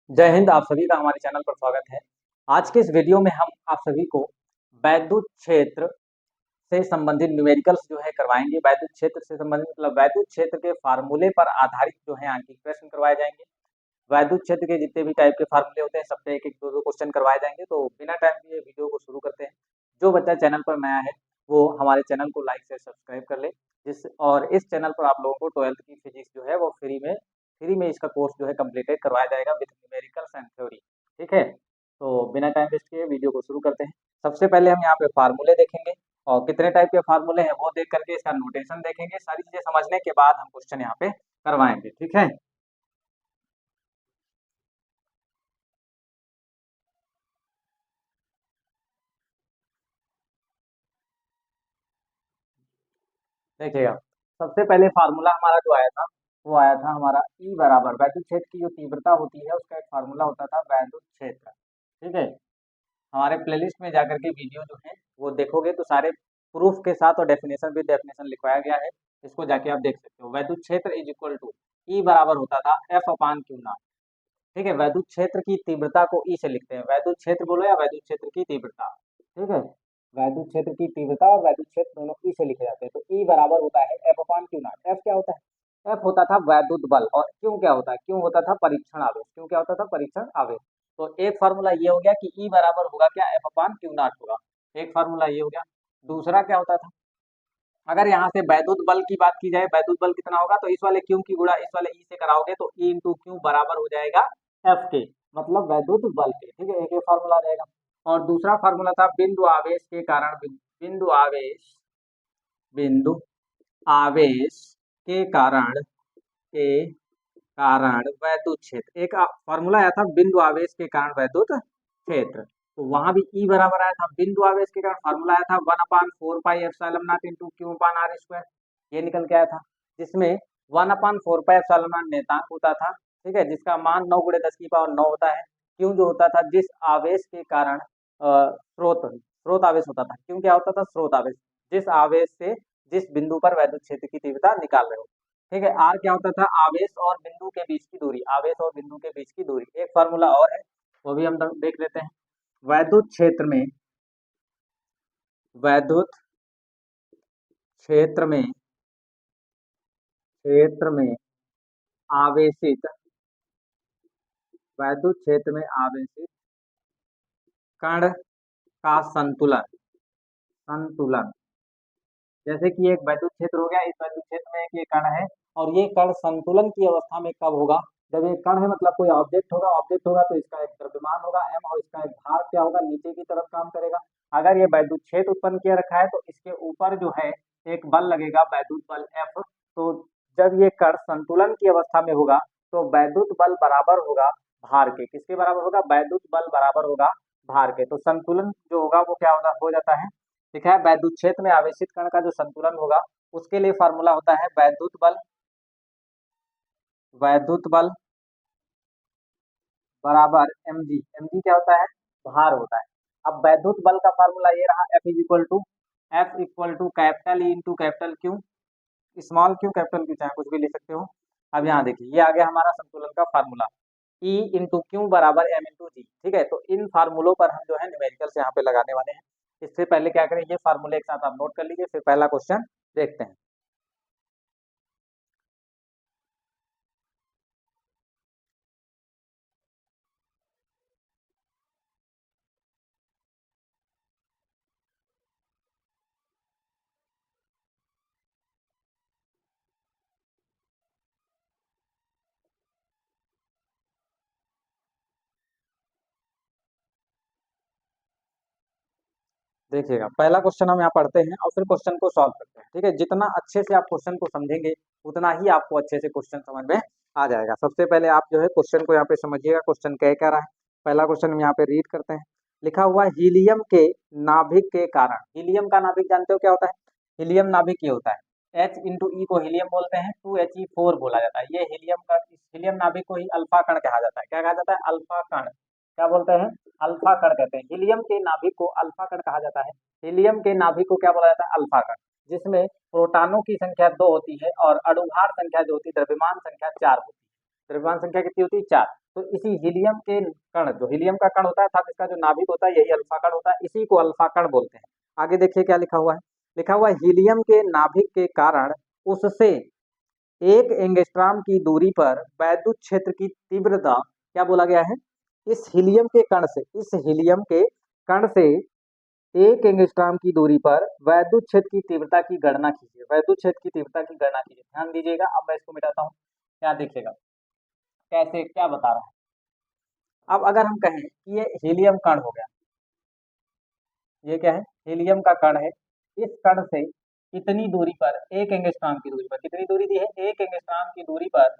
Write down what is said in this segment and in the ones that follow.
जय हिंद। आप सभी का हमारे चैनल पर स्वागत है। आज के इस वीडियो में हम आप सभी को वैद्युत क्षेत्र से संबंधित न्यूमेरिकल्स जो है करवाएंगे। वैद्युत क्षेत्र से संबंधित मतलब वैद्युत क्षेत्र के फार्मूले पर आधारित जो है आंकिक प्रश्न करवाए जाएंगे। वैद्युत क्षेत्र के जितने भी टाइप के फार्मूले होते हैं सब पे एक एक दो दो क्वेश्चन करवाए जाएंगे। तो बिना टाइम दिए वीडियो को शुरू करते हैं। जो बच्चा चैनल पर नया है वो हमारे चैनल को लाइक से सब्सक्राइब कर ले। इस चैनल पर आप लोगों को 12th की फिजिक्स जो है वो फ्री में इसका कोर्स जो है कंप्लीटेड करवाया जाएगा विद न्यूमेरिकल्स एंड थ्योरी। ठीक है, तो बिना टाइम वेस्ट किए वीडियो को शुरू करते हैं। सबसे पहले हम यहाँ पे फार्मूले देखेंगे और कितने टाइप के फार्मूले हैं वो देख करके इसका नोटेशन देखेंगे। सारी चीजें समझने के बाद हम क्वेश्चन यहाँ पे करवाएंगे। ठीक है, देखिएगा। सबसे पहले फार्मूला हमारा जो आया था वो आया था हमारा ई बराबर वैद्युत क्षेत्र की जो तीव्रता होती है उसका एक फार्मूला होता था वैद्युत क्षेत्र। ठीक है, हमारे प्लेलिस्ट में जाकर के वीडियो जो है वो देखोगे तो सारे प्रूफ के साथ और डेफिनेशन विद डेफिनेशन लिखवाया गया है। इसको जाके आप देख सकते हो। वैद्युत क्षेत्र इज इक्वल टू ई बराबर होता था एफ अपान क्यू नॉट। ठीक है, वैद्युत क्षेत्र की तीव्रता को ई से लिखते हैं। वैद्युत क्षेत्र बोलो या वैद्युत क्षेत्र की तीव्रता। ठीक है, वैद्युत क्षेत्र की तीव्रता और वैद्युत क्षेत्र दोनों ई से लिखे जाते हैं। तो ई बराबर होता है F upon Q not. F क्या होता है? एफ होता था वैद्युत बल। और क्यू क्या होता है? क्यू होता था परीक्षण आवेश। क्यू क्या होता था? परीक्षण आवेश। तो एक फार्मूला ये हो गया कि ई बराबर होगा क्या? एफ अपान क्यू नॉट होगा। एक फार्मूला ये हो गया। दूसरा क्या होता था? अगर यहाँ से वैद्युत बल की बात की जाए, वैद्युत बल कितना होगा तो इस वाले क्यू की गुणा इस वाले ई से कराओगे तो ई इंटू क्यू बराबर हो जाएगा एफ के, मतलब वैद्युत बल के। ठीक है, एक ये फार्मूला रहेगा। और दूसरा फार्मूला था बिंदु आवेश के कारण बिंदु आवेश के कारण वैद्युत क्षेत्र। एक फार्मूला आया था बिंदु आवेश के कारण वैद्युत क्षेत्र। तो वहां भी ई बराबर आया था बिंदु आवेश के कारण। फार्मूला आया था 1/4 pi epsilon naught into Q upon R square. ये निकल के आया था, जिसमें 1/4 पाई एप्सिलॉन नॉट नेतांक होता था। ठीक है, जिसका मान 9 × 10⁻9 होता है। क्यों जो होता था जिस आवेश के कारण स्रोत स्रोत आवेश होता था। क्यों क्या होता था? स्रोत आवेश। जिस आवेश से जिस बिंदु पर वैद्युत क्षेत्र की तीव्रता निकाल रहे हो। ठीक है, आर क्या होता था? आवेश और बिंदु के बीच की दूरी। आवेश और बिंदु के बीच की दूरी। एक फार्मूला और है वो भी हम देख लेते हैं। वैद्युत क्षेत्र में वैद्युत क्षेत्र में क्षेत्र में आवेशित वैद्युत क्षेत्र में आवेशित कण का संतुलन संतुलन जैसे कि एक वैद्युत क्षेत्र हो गया। इस वैद्युत क्षेत्र में एक ये कण है और ये कण संतुलन की अवस्था में कब होगा? जब ये कण है मतलब कोई ऑब्जेक्ट होगा तो इसका एक द्रव्यमान होगा m और इसका एक भार क्या होगा? नीचे की तरफ काम करेगा। अगर ये वैद्युत क्षेत्र उत्पन्न किया रखा है तो इसके ऊपर जो है एक बल लगेगा, वैद्युत बल F। तो जब ये कण संतुलन की अवस्था में होगा तो वैद्युत बल बराबर होगा भार के। किसके बराबर होगा? वैद्युत बल बराबर होगा भार के। तो संतुलन जो होगा वो क्या हो जाता है? लिखा है वैद्युत क्षेत्र में आवेशित कण का जो संतुलन होगा उसके लिए फार्मूला होता है वैद्युत बल बराबर mg। mg क्या होता है? भार होता है। अब वैद्युत बल का फार्मूला ये रहा F equal to capital E into capital Q. Small Q capital Q चाहे कुछ भी ले सकते हो। अब यहाँ देखिए ये आ गया हमारा संतुलन का फार्मूला। E इंटू क्यू बराबर m इंटू जी। ठीक है, तो इन फार्मूलों पर हम जो है न्यूमेरिकल्स यहाँ पे लगाने वाले हैं। इससे पहले क्या करें, ये फार्मूले एक साथ आप नोट कर लीजिए, फिर पहला क्वेश्चन देखते हैं। देखिएगा, पहला क्वेश्चन हम यहाँ पढ़ते हैं और फिर क्वेश्चन को सॉल्व करते हैं। ठीक है, जितना अच्छे से आप क्वेश्चन को समझेंगे उतना ही आपको अच्छे से क्वेश्चन समझ में आ जाएगा। सबसे पहले आप जो है क्वेश्चन को यहाँ पे समझिएगा, क्वेश्चन कह रहा है। पहला क्वेश्चन हम यहाँ पे रीड करते हैं। लिखा हुआ है हीलियम के नाभिक के कारण। हीलियम का नाभिक जानते हो क्या होता है? हीलियम नाभिक ये होता है H इंटू ई को हीलियम बोलते हैं, 2He4 बोला जाता है। ये हीलियम नाभिक को ही अल्फा कण कहा जाता है। क्या कहा जाता है? अल्फा कण। क्या बोलते हैं? अल्फा कण कहते हैं। हीलियम के नाभिक को अल्फा कण कहा जाता है। हीलियम के नाभिक को क्या बोला जाता है? अल्फा कण। जिसमें प्रोटॉनों की संख्या 2 होती है और अणुभार संख्या जो होती है, द्रव्यमान संख्या 4 होती है। द्रव्यमान संख्या कितनी होती है? 4। तो इसी हीलियम के कण, जो हीलियम का कण होता है अर्थात इसका जो नाभिक होता है यही अल्फा कण होता है, इसी को अल्फा कण बोलते हैं। आगे देखिए क्या लिखा हुआ है, लिखा हुआ है हीलियम के नाभिक के कारण उससे 1 एंगस्ट्रॉम की दूरी पर वैद्युत क्षेत्र की तीव्रता, क्या बोला गया है, इस हीलियम के कण से, इस हीलियम के कण से 1 एंगस्ट्रॉम की दूरी पर वैद्युत क्षेत्र की तीव्रता की गणना कीजिए, वैद्युत क्षेत्र की तीव्रता की गणना कीजिए। ध्यान दीजिएगा, अब मैं इसको मिटाता हूँ, क्या देखिएगा कैसे क्या बता रहा है। अब अगर हम कहें कि ये हीलियम कण हो गया, ये क्या है, हीलियम का कण है, इस कण से कितनी दूरी पर, 1 एंगस्ट्रॉम की दूरी पर, कितनी दूरी दी है, 1 एंगस्ट्रॉम की दूरी पर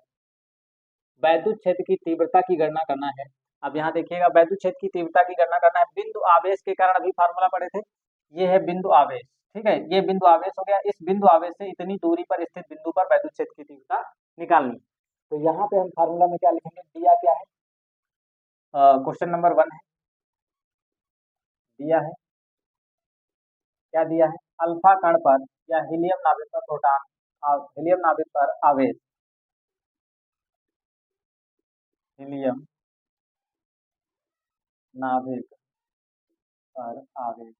वैद्युत क्षेत्र की तीव्रता की गणना करना है। अब यहाँ देखिएगा वैद्युत क्षेत्र की तीव्रता की गणना करना है बिंदु आवेश के कारण, अभी फार्मूला पढ़े थे, ये है बिंदु आवेश, ठीक है, ये बिंदु आवेश हो गया, इस बिंदु आवेश से इतनी दूरी पर स्थित बिंदु पर वैद्युत क्षेत्र की तीव्रता निकालनी। तो यहाँ पे हम फार्मूला में क्या लिखेंगे, दिया क्या है, क्वेश्चन नंबर 1 है, दिया है, क्या दिया है, अल्फा कण पर या हीलियम नाभिक पर प्रोटॉन, हीलियम नाभिक पर आवेश, हीलियम नाभिक पर आवेश,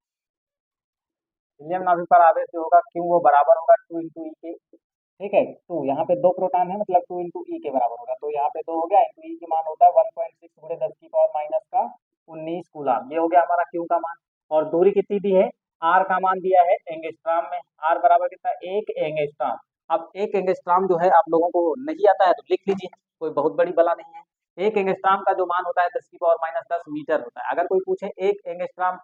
हीलियम नाभिक पर आवेश जो होगा क्यों, वो बराबर होगा 2 इंटू ई के, ठीक है, 2 यहाँ पे 2 प्रोटॉन है मतलब 2 इंटू ई के बराबर होगा, तो यहाँ पे 2 हो गया, इंटू ई की मान होता है 1.6 गुणे 10 की पावर माइनस का 19 कूलम, ये हो गया हमारा क्यू का मान। और दूरी कितनी दी है, आर का मान दिया है एंगस्ट्रॉम में, आर बराबर कितना, 1 एंगस्ट्रॉम। अब 1 एंगस्ट्रॉम जो है आप लोगों को नहीं आता है तो लिख लीजिए, कोई बहुत बड़ी बला नहीं है। 1 एंगस्ट्रॉम का जो मान होता है 10 की पावर माइनस 10 मीटर होता है। अगर कोई पूछे 1 एंगस्ट्रॉम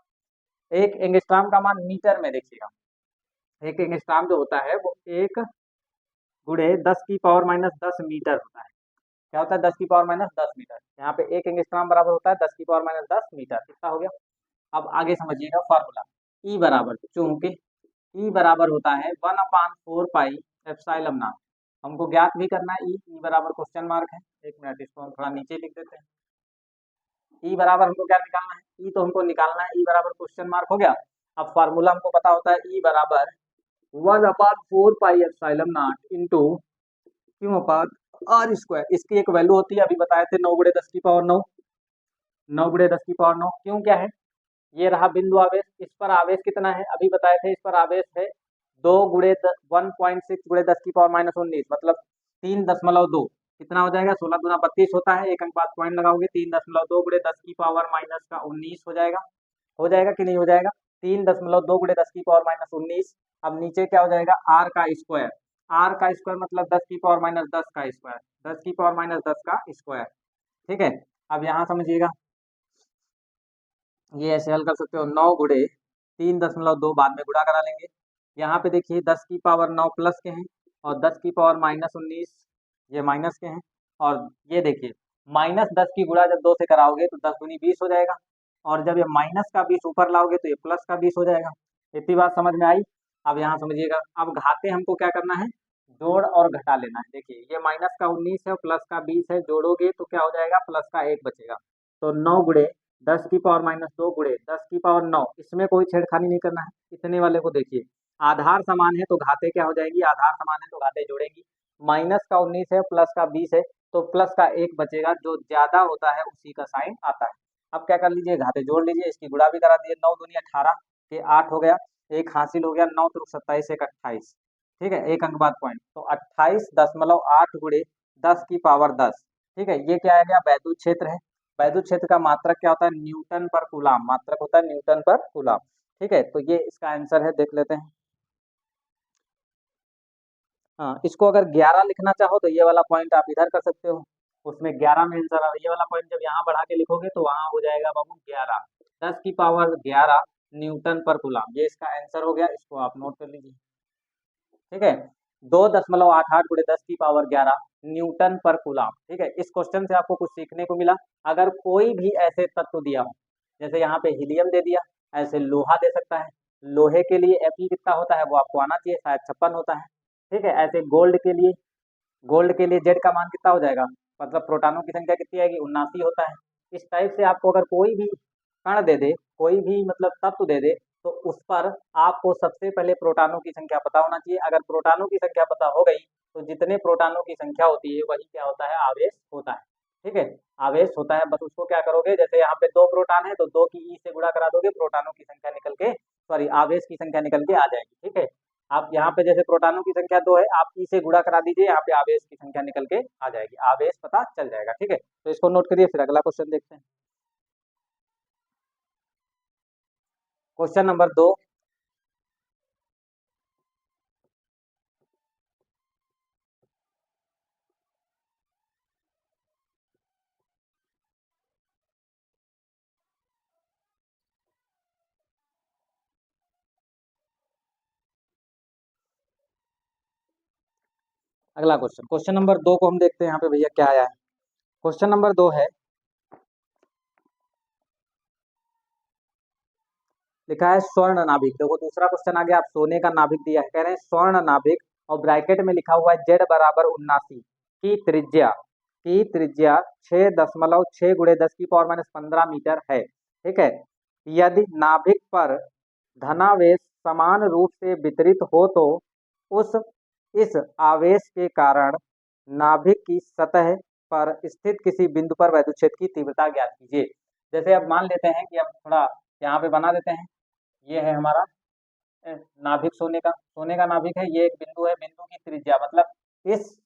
का मान मीटर में, देखिएगा 1 एंगस्ट्रॉम जो होता है वो 1 गुणे 10 की पावर माइनस 10 मीटर होता है। क्या होता है, 10 की पावर माइनस 10 मीटर। यहाँ पे 1 एंगस्ट्रॉम बराबर होता है 10 की पावर माइनस 10 मीटर, कितना हो गया। अब आगे समझिएगा फार्मूला, ई बराबर, चूंकि ई बराबर होता है 1/4 पाई एप्सिलॉन नॉट, हमको ज्ञात भी करना है, ई बराबर क्वेश्चन मार्क है, एक मिनट इसको हम थोड़ा नीचे लिख देते हैं। ई बराबर हमको क्या निकालना है, ई तो हमको निकालना है, ई बराबर क्वेश्चन मार्क हो गया। अब फार्मूला हमको पता होता है ई बराबर 1/4 pi epsilon naught into Q upon R square, इसकी एक वैल्यू होती है, अभी बताए थे 9 गुणे 10 की पावर 9, 9 गुणे 10 की पावर 9, क्यों क्या है, ये रहा बिंदु आवेश, इस पर आवेश कितना है, अभी बताए थे, इस पर आवेश है 2 गुणे 1.6 गुणे 10 की पावर माइनस 19, मतलब 3.2, कितना हो जाएगा, 16 दूना 32 होता है, एक अंक बाद पॉइंट लगाओगे, 3.2 गुणे 10 की पावर माइनस का 19 हो जाएगा कि नहीं हो जाएगा, 3.2 गुणे 10 की पावर माइनस 19। अब नीचे क्या हो जाएगा, आर का स्क्वायर, आर का स्क्वायर मतलब 10 की पावर माइनस 10 का स्क्वायर, 10 की पावर माइनस 10 का स्क्वायर, ठीक है। अब यहाँ समझिएगा, ये ऐसे हल कर सकते हो, 9 गुणे 3.2 बाद में गुणा करा लेंगे, यहाँ पे देखिए 10 की पावर 9 प्लस के हैं और 10 की पावर माइनस 19 ये माइनस के हैं, और ये देखिए माइनस 10 की गुणा जब 2 से कराओगे तो 10 दूनी 20 हो जाएगा, और जब ये माइनस का 20 ऊपर लाओगे तो ये प्लस का 20 हो जाएगा। इतनी बात समझ में आई। अब यहाँ समझिएगा, अब घाते हमको क्या करना है, जोड़ और घटा लेना है। देखिए ये माइनस का 19 है, प्लस का 20 है, जोड़ोगे तो क्या हो जाएगा, प्लस का 1 बचेगा। तो 9 गुणे 10 की पावर माइनस 2 गुणे 10 की पावर 9, इसमें कोई छेड़खानी नहीं करना है। इतने वाले को देखिए, आधार समान है तो घाते क्या हो जाएगी, आधार समान है तो घाते जोड़ेंगी। माइनस का 19 है, प्लस का 20 है, तो प्लस का 1 बचेगा, जो ज्यादा होता है उसी का साइन आता है। अब क्या कर लीजिए, घाते जोड़ लीजिए, इसकी गुणा भी करा दिए, 9 दूनी 18 के 8 हो गया, एक हासिल हो गया, 9 त्रिक 27 एक 28, ठीक है, एक अंक बाद पॉइंट, तो 28.8 गुणे 10 की पावर 10, ठीक है। ये क्या आ गया, वैद्युत क्षेत्र है। वैद्युत क्षेत्र का मात्रक क्या होता है, न्यूटन पर कूलाम, मात्रक होता है न्यूटन पर कूलाम, ठीक है। तो ये इसका आंसर है, देख लेते हैं। हाँ, इसको अगर 11 लिखना चाहो तो ये वाला पॉइंट आप इधर कर सकते हो, उसमें 11 में आंसर आ, ये वाला पॉइंट जब यहाँ बढ़ा के लिखोगे तो वहाँ हो जाएगा बाबू 11, 10 की पावर 11 न्यूटन पर कूलाम, ये इसका आंसर हो गया, इसको आप नोट कर लीजिए, ठीक है। 2.88 गुणे 10 की पावर 11 न्यूटन पर कूलाम, ठीक है। इस क्वेश्चन से आपको कुछ सीखने को मिला। अगर कोई भी ऐसे तत्व दिया हो, जैसे यहाँ पे हीलियम दे दिया, ऐसे लोहा दे सकता है, लोहे के लिए Fe कितना होता है वो आपको आना चाहिए, शायद 56 होता है, ठीक है। ऐसे गोल्ड के लिए जेड का मान कितना हो जाएगा, मतलब प्रोटॉनों की संख्या कितनी आएगी, 79 होता है। इस टाइप से आपको अगर कोई भी कण दे दे, कोई भी मतलब तत्व दे दे, तो उस पर आपको सबसे पहले प्रोटॉनों की संख्या पता होना चाहिए। अगर प्रोटॉनों की संख्या पता हो गई तो जितने प्रोटॉनों की संख्या होती है वही क्या होता है, आवेश होता है, ठीक है। आवेश होता है, बस उसको क्या करोगे, जैसे यहाँ पे 2 प्रोटॉन है तो 2 की ई से गुणा करा दोगे, प्रोटॉनों की संख्या निकल के, सॉरी आवेश की संख्या निकल के आ जाएगी। ठीक है, आप यहाँ पे जैसे प्रोटॉनों की संख्या 2 है, आप ई से गुणा करा दीजिए, यहाँ पे आवेश की संख्या निकल के आ जाएगी, आवेश पता चल जाएगा। ठीक है, तो इसको नोट करिए, फिर अगला क्वेश्चन देखते हैं। क्वेश्चन नंबर 2, अगला क्वेश्चन, क्वेश्चन नंबर 2 को हम देखते हैं यहाँ पे भैया क्या आया है। क्वेश्चन नंबर 2 है, लिखा है स्वर्ण नाभिक। देखो दूसरा क्वेश्चन आ गया, आप सोने का नाभिक दिया है, कह रहे हैं स्वर्ण नाभिक और ब्रैकेट में लिखा हुआ है जेड बराबर 79 की त्रिज्या 6.6 गुणे 10⁻⁻15 मीटर है। ठीक है, यदि नाभिक पर धनावेश समान रूप से वितरित हो तो उस इस आवेश के कारण नाभिक की सतह पर स्थित किसी बिंदु पर वैद्युत क्षेत्र की तीव्रता ज्ञात कीजिए। जैसे अब मान लेते हैं कि अब थोड़ा यहाँ पे बना देते हैं, ये है हमारा नाभिक, सोने का नाभिक है, ये एक बिंदु है, बिंदु की त्रिज्या मतलब इस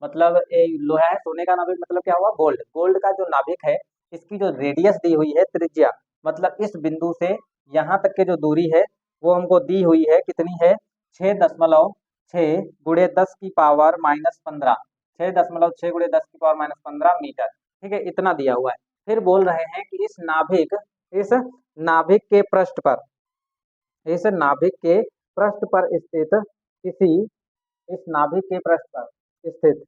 मतलब लोहा है, सोने का नाभिक मतलब क्या हुआ, गोल्ड, गोल्ड का जो नाभिक है इसकी जो रेडियस दी हुई है त्रिज्या, मतलब इस बिंदु से यहाँ तक के जो दूरी है वो हमको दी हुई है, कितनी है, 6.6 गुणे 10⁻⁻15, 6.6 गुणे 10⁻⁻15 मीटर। ठीक है, इतना दिया हुआ है। फिर बोल रहे हैं कि इस नाभिक के पृष्ठ पर, इस नाभिक के पृष्ठ पर स्थित किसी इस नाभिक के पृष्ठ पर स्थित,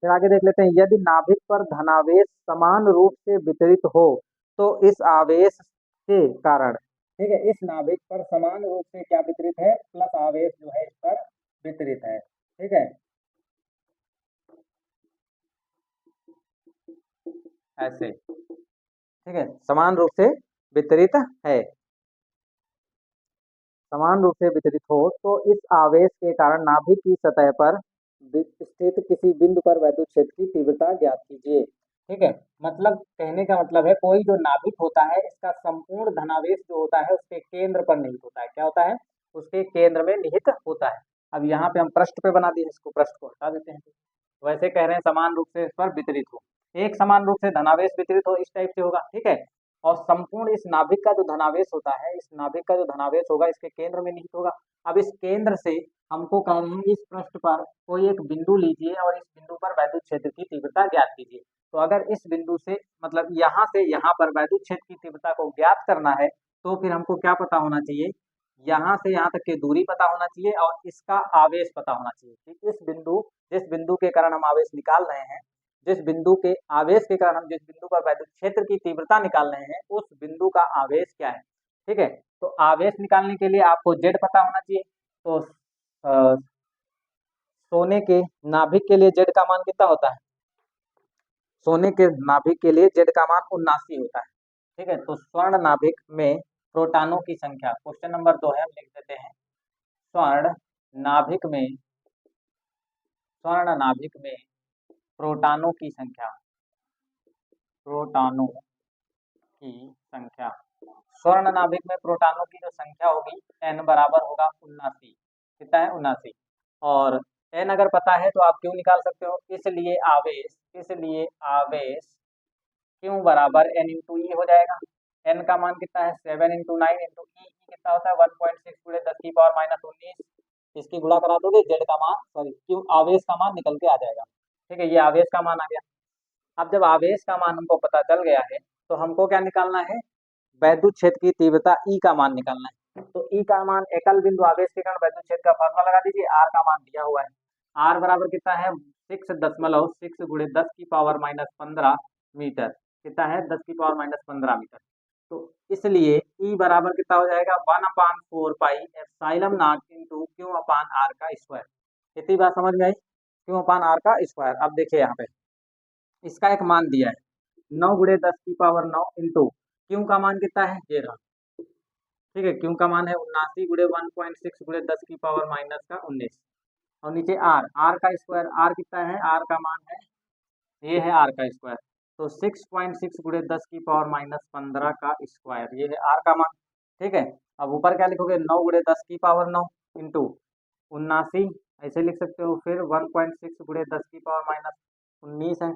फिर आगे देख लेते हैं, यदि नाभिक पर धनावेश समान रूप से वितरित हो तो इस आवेश के कारण, ठीक है, इस नाभिक पर समान रूप से क्या वितरित है, प्लस आवेश जो है इस पर वितरित है। ठीक है, ऐसे, ठीक है, समान रूप से वितरित है, समान रूप से वितरित हो तो इस आवेश के कारण नाभिक की सतह पर स्थित किसी बिंदु पर वैद्युत क्षेत्र की तीव्रता ज्ञात कीजिए। ठीक है, मतलब कहने का मतलब है कोई जो नाभिक होता है इसका संपूर्ण धनावेश जो होता है उसके केंद्र पर निहित होता है। क्या होता है, उसके केंद्र में निहित होता है। अब यहाँ पे हम पृष्ठ पे बना दिए, इसको पृष्ठ को हटा देते हैं। वैसे कह रहे हैं समान रूप से इस पर वितरित हो, एक समान रूप से धनावेश वितरित हो, इस टाइप से होगा। ठीक है, और संपूर्ण इस नाभिक का जो धनावेश होता है, इस नाभिक का जो धनावेश होगा इसके केंद्र में निहित होगा। अब इस केंद्र से हमको कह रहे हैं इस पृष्ठ पर कोई एक बिंदु लीजिए और इस बिंदु पर वैद्युत क्षेत्र की तीव्रता ज्ञात कीजिए। तो अगर इस बिंदु से मतलब यहाँ से यहाँ पर वैद्युत क्षेत्र की तीव्रता को ज्ञात करना है तो फिर हमको क्या पता होना चाहिए, यहाँ से यहाँ तक की दूरी पता होना चाहिए और इसका आवेश पता होना चाहिए कि इस बिंदु, जिस बिंदु के कारण हम आवेश निकाल रहे हैं, जिस बिंदु के आवेश के कारण हम जिस बिंदु पर वैद्युत क्षेत्र की तीव्रता निकाल रहे हैं उस बिंदु का आवेश क्या है। ठीक है, तो आवेश निकालने के लिए आपको जेड पता होना चाहिए। तो सोने के नाभिक के लिए जेड का मान कितना होता है, सोने के नाभिक के लिए जेड का मान 79 होता है। ठीक है, तो स्वर्ण नाभिक में प्रोटॉनों की संख्या, क्वेश्चन नंबर 2 है, हम लिख देते हैं, स्वर्ण नाभिक में, स्वर्ण नाभिक में प्रोटॉनों की संख्या, प्रोटॉनों की संख्या, स्वर्ण नाभिक में प्रोटॉनों की जो संख्या होगी n बराबर होगा 79, कितना है 79, और n अगर पता है तो आप क्यों निकाल सकते हो, इसलिए आवेश क्यों बराबर n इंटू ई हो जाएगा। n का मान कितना है 7 इंटू 9 इंटू ई कितना होता है 1.6 गुणे 10⁻⁻19, इसकी गुणा करा दोगे जेड का मान, सॉरी क्यों आवेश का मान निकल के आ जाएगा। ठीक है, ये आवेश का मान आ गया। अब जब आवेश का मान हमको पता चल गया है तो हमको क्या निकालना है, वैद्युत क्षेत्र की तीव्रता ई का मान निकालना है। तो ई का मान एकल बिंदु आवेश के कारण वैद्युत क्षेत्र का फॉर्मूला लगा दीजिए, आर का मान दिया हुआ है, आर बराबर कितना है 6.6 गुणे 10⁻⁻15 मीटर, कितना है 10⁻⁻15 मीटर। तो इसलिए ई बराबर कितना हो जाएगा 1/4 pi epsilon naught into Q upon R का स्क्वायर। इतनी बात समझ में आई, क्यू अपान आर का स्क्वायर। अब देखिए यहाँ पे इसका एक मान दिया है 9 गुणे 10⁻9 इंटू क्यू का मान कितना है ये रहा। ठीक है, क्यू का मान है 79 गुणे 1.6 गुणे 10⁻⁻19 और नीचे आर, आर का स्क्वायर, आर कितना है, आर का मान है ये है आर का स्क्वायर, तो 6.6 गुणे 10 की पावर -15 का स्क्वायर, ये है आर का मान। ठीक है, अब ऊपर क्या लिखोगे, 9 गुणे 10 की पावर 9 इंटू 79, ऐसे लिख सकते हो। फिर 1.6 गुणे 10 की पावर -19 है।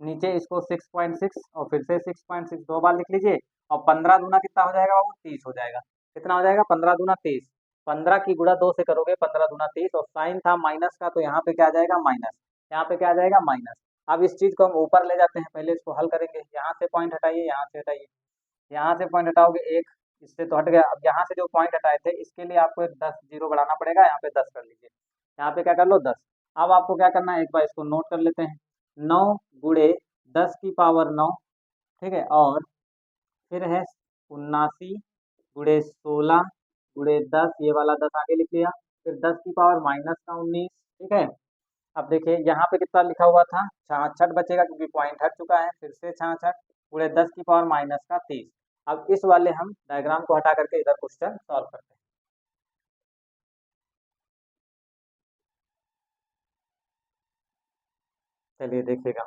नीचे इसको 6.6 और फिर से 6.6 दो बार लिख लीजिए, और 15 दूना कितना हो जाएगा बाबू, 30 हो जाएगा। कितना हो जाएगा, 15 दूना 30। 15 की गुणा 2 से करोगे, 15 दूना 30, और साइन था माइनस का, तो यहाँ पे क्या आ जाएगा, माइनस। यहाँ पे क्या आ जाएगा, माइनस। अब इस चीज को हम ऊपर ले जाते हैं, पहले इसको हल करेंगे। यहाँ से पॉइंट हटाइए, यहाँ से हटाइए, यहाँ से पॉइंट हटाओगे एक, इससे तो हट गया। अब यहाँ से जो पॉइंट हटाए थे, इसके लिए आपको एक 10 जीरो बढ़ाना पड़ेगा, यहाँ पे 10 कर लीजिए। यहाँ पे क्या कर लो, 10। अब आपको क्या करना है, एक बार इसको नोट कर लेते हैं। 9 गुणे 10 की पावर 9, ठीक है, और फिर है 79 गुणे 16 गुणे 10, ये वाला 10 आगे लिख लिया। फिर 10 की पावर -19, ठीक है। अब देखिए यहाँ पे कितना लिखा हुआ था, 66 बचेगा क्योंकि पॉइंट हट चुका है। फिर से 66 गुणे 10 की पावर -30। अब इस वाले हम डायग्राम को हटा करके इधर क्वेश्चन सॉल्व करते हैं। चलिए देखिएगा,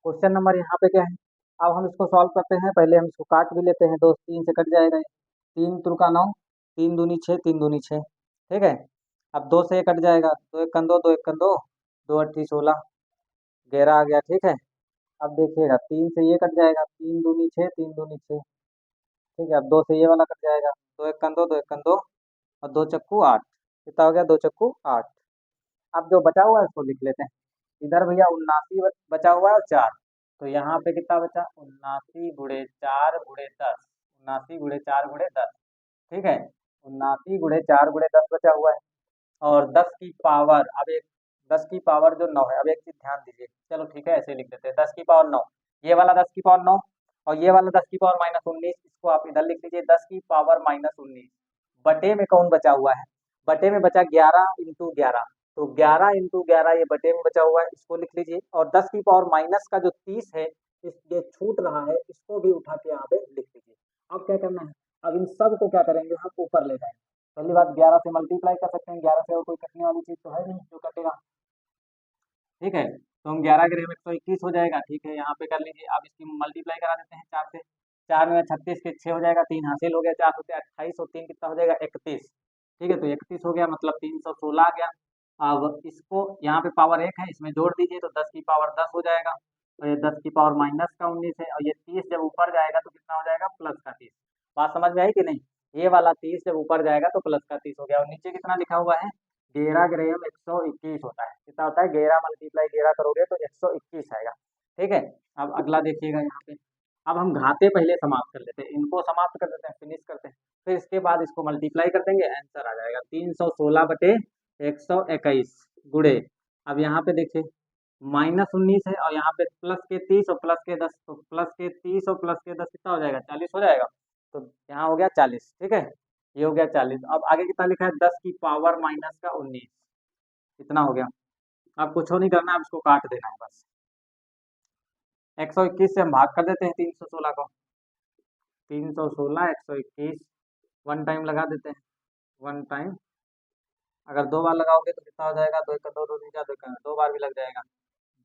क्वेश्चन नंबर यहाँ पे क्या है। अब हम इसको सॉल्व करते हैं, पहले हम इसको काट भी लेते हैं, दो 3 से कट जाएगा ये। 3 तुरका 9, 3 दूनी 6, 3 दूनी 6, ठीक है। अब 2 से ये कट जाएगा, 2 एक दो, 2 एक दो, 2 अट्ठी 16, 11 आ गया, ठीक है। अब देखिएगा 3 से ये कट जाएगा, 3 दूनी 6, 3 दूनी 6, ठीक है। अब 2 से ये वाला कट जाएगा, 2 एक दो, 2 एक दो, और 2 चक्कू 8, कितना हो गया, 2 चक्कू 8। अब जो बचा हुआ है उसको लिख लेते हैं। इधर भैया 79 बचा हुआ है और 4, तो यहाँ पे कितना बचा, 79 गुणे 4 गुणे 10, 79 गुणे 4 गुणे 10, ठीक है। 79 गुणे 4 गुणे 10 बचा हुआ है, और 10 की पावर, अब एक 10 की पावर जो 9 है, अब एक चीज ध्यान दीजिए, चलो ठीक है ऐसे लिख देते हैं। 10 की पावर 9, ये वाला 10 की पावर 9, और ये वाला 10 की पावर -19, इसको आप इधर लिख लीजिए, 10 की पावर -19 बटे में कौन बचा हुआ है, बटे में बचा 11 × 11, तो 11 × 11 ये बटे में बचा हुआ है, इसको लिख लीजिए। और 10 की पावर- का जो 30 है, इस ये छूट रहा है, इसको भी उठा के यहाँ पे लिख लीजिए। अब क्या करना है, अब इन सब को क्या करेंगे, हम ऊपर ले जाएंगे। पहली बात, 11 से मल्टीप्लाई कर सकते हैं, 11 से और कोई कटने वाली चीज तो है नहीं जो कटेगा, ठीक है। तो हम 11 ग्रेम 121 हो जाएगा, ठीक है, यहाँ पे कर लीजिए। अब इसकी मल्टीप्लाई करा देते हैं 4 से, 4 में 36 के 6 हो जाएगा, 3 हासिल हो गया, 4 से 28 और 3 कितना हो जाएगा, 31, ठीक है। तो 31 हो गया, मतलब 316 आ गया। अब इसको यहाँ पे पावर 1 है, इसमें जोड़ दीजिए, तो 10 की पावर 10 हो जाएगा। और ये 10 की पावर-19 है, और ये 30 जब ऊपर जाएगा तो कितना हो जाएगा, +का 30। बात समझ में आई कि नहीं, ये वाला 30 जब ऊपर जाएगा तो +का 30 हो गया। और नीचे कितना लिखा हुआ है, 11 ग्राम 121 होता है, कितना होता है, 11 मल्टीप्लाई 11 करोगे तो 121 आएगा, ठीक है। अब अगला देखिएगा यहाँ पे, अब हम घाते पहले समाप्त कर लेते हैं, इनको समाप्त कर देते हैं, फिनिश करते हैं। फिर इसके बाद इसको मल्टीप्लाई कर देंगे, आंसर आ जाएगा 316 बटे 121 गुणे, अब यहाँ पे देखिए -19 है, और यहाँ पे +के 30 और +के 10, तो +के 30 और +के 10 कितना हो जाएगा, 40 हो जाएगा। तो यहाँ हो गया 40, ठीक है, ये हो गया 40। अब आगे कितना लिखा है, 10 की पावर-19, इतना हो गया। अब कुछ नहीं करना, अब इसको काट देना है बस। 121 से हम भाग कर देते हैं 316 को, 316 121, वन टाइम लगा देते हैं, वन टाइम। अगर दो बार लगाओगे तो कितना हो जाएगा, 2 एक 2, 2 दूनी 4, 2 एक 2 बार भी लग जाएगा,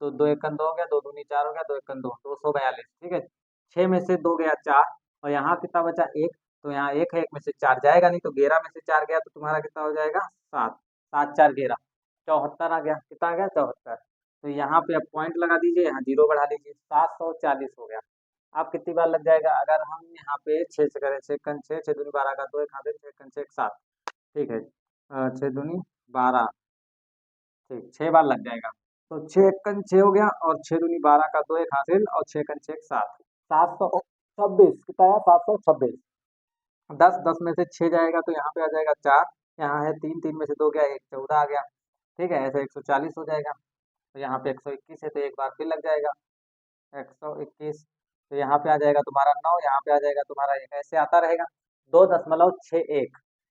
तो 2 एक 2 हो गया, 2 दूनी 4 हो गया, 2 एक 2, 242, ठीक है। 6 में से 2 गया 4, और यहाँ कितना बचा 1, तो यहाँ 1 है, 1 में से 4 जाएगा नहीं, तो 11 में से 4 गया तो तुम्हारा कितना हो जाएगा, 7, 7 4 11, 74 आ गया, कितना आ गया, 74। तो यहाँ पे अब पॉइंट लगा दीजिए, यहाँ जीरो बढ़ा दीजिए, 740 हो गया। आप कितनी बार लग जाएगा, अगर हम यहाँ पे 6 से करें, 6 कन 6, 6 दूनी 12 का 2 एक हाथ, 6 कन 6 7, ठीक है, 6 दूनी 12, ठीक, 6 बार लग जाएगा। तो 6 एकन 6 हो गया, और 6 दूनी 12 का 2 एक हासिल, और 6 कन 6 7, 726, कितना है, 726। 10 10 में से 6 जाएगा तो यहाँ पे आ जाएगा 4, यहाँ है 3, 3 में से 2 गया 1, 14 आ गया, ठीक है, ऐसे 140 हो जाएगा। तो यहाँ पे 121 है, तो एक बार फिर लग जाएगा 121, तो यहाँ पे आ जाएगा तुम्हारा 9, यहाँ पे आ जाएगा तुम्हारा 1, ऐसे आता रहेगा। 2.61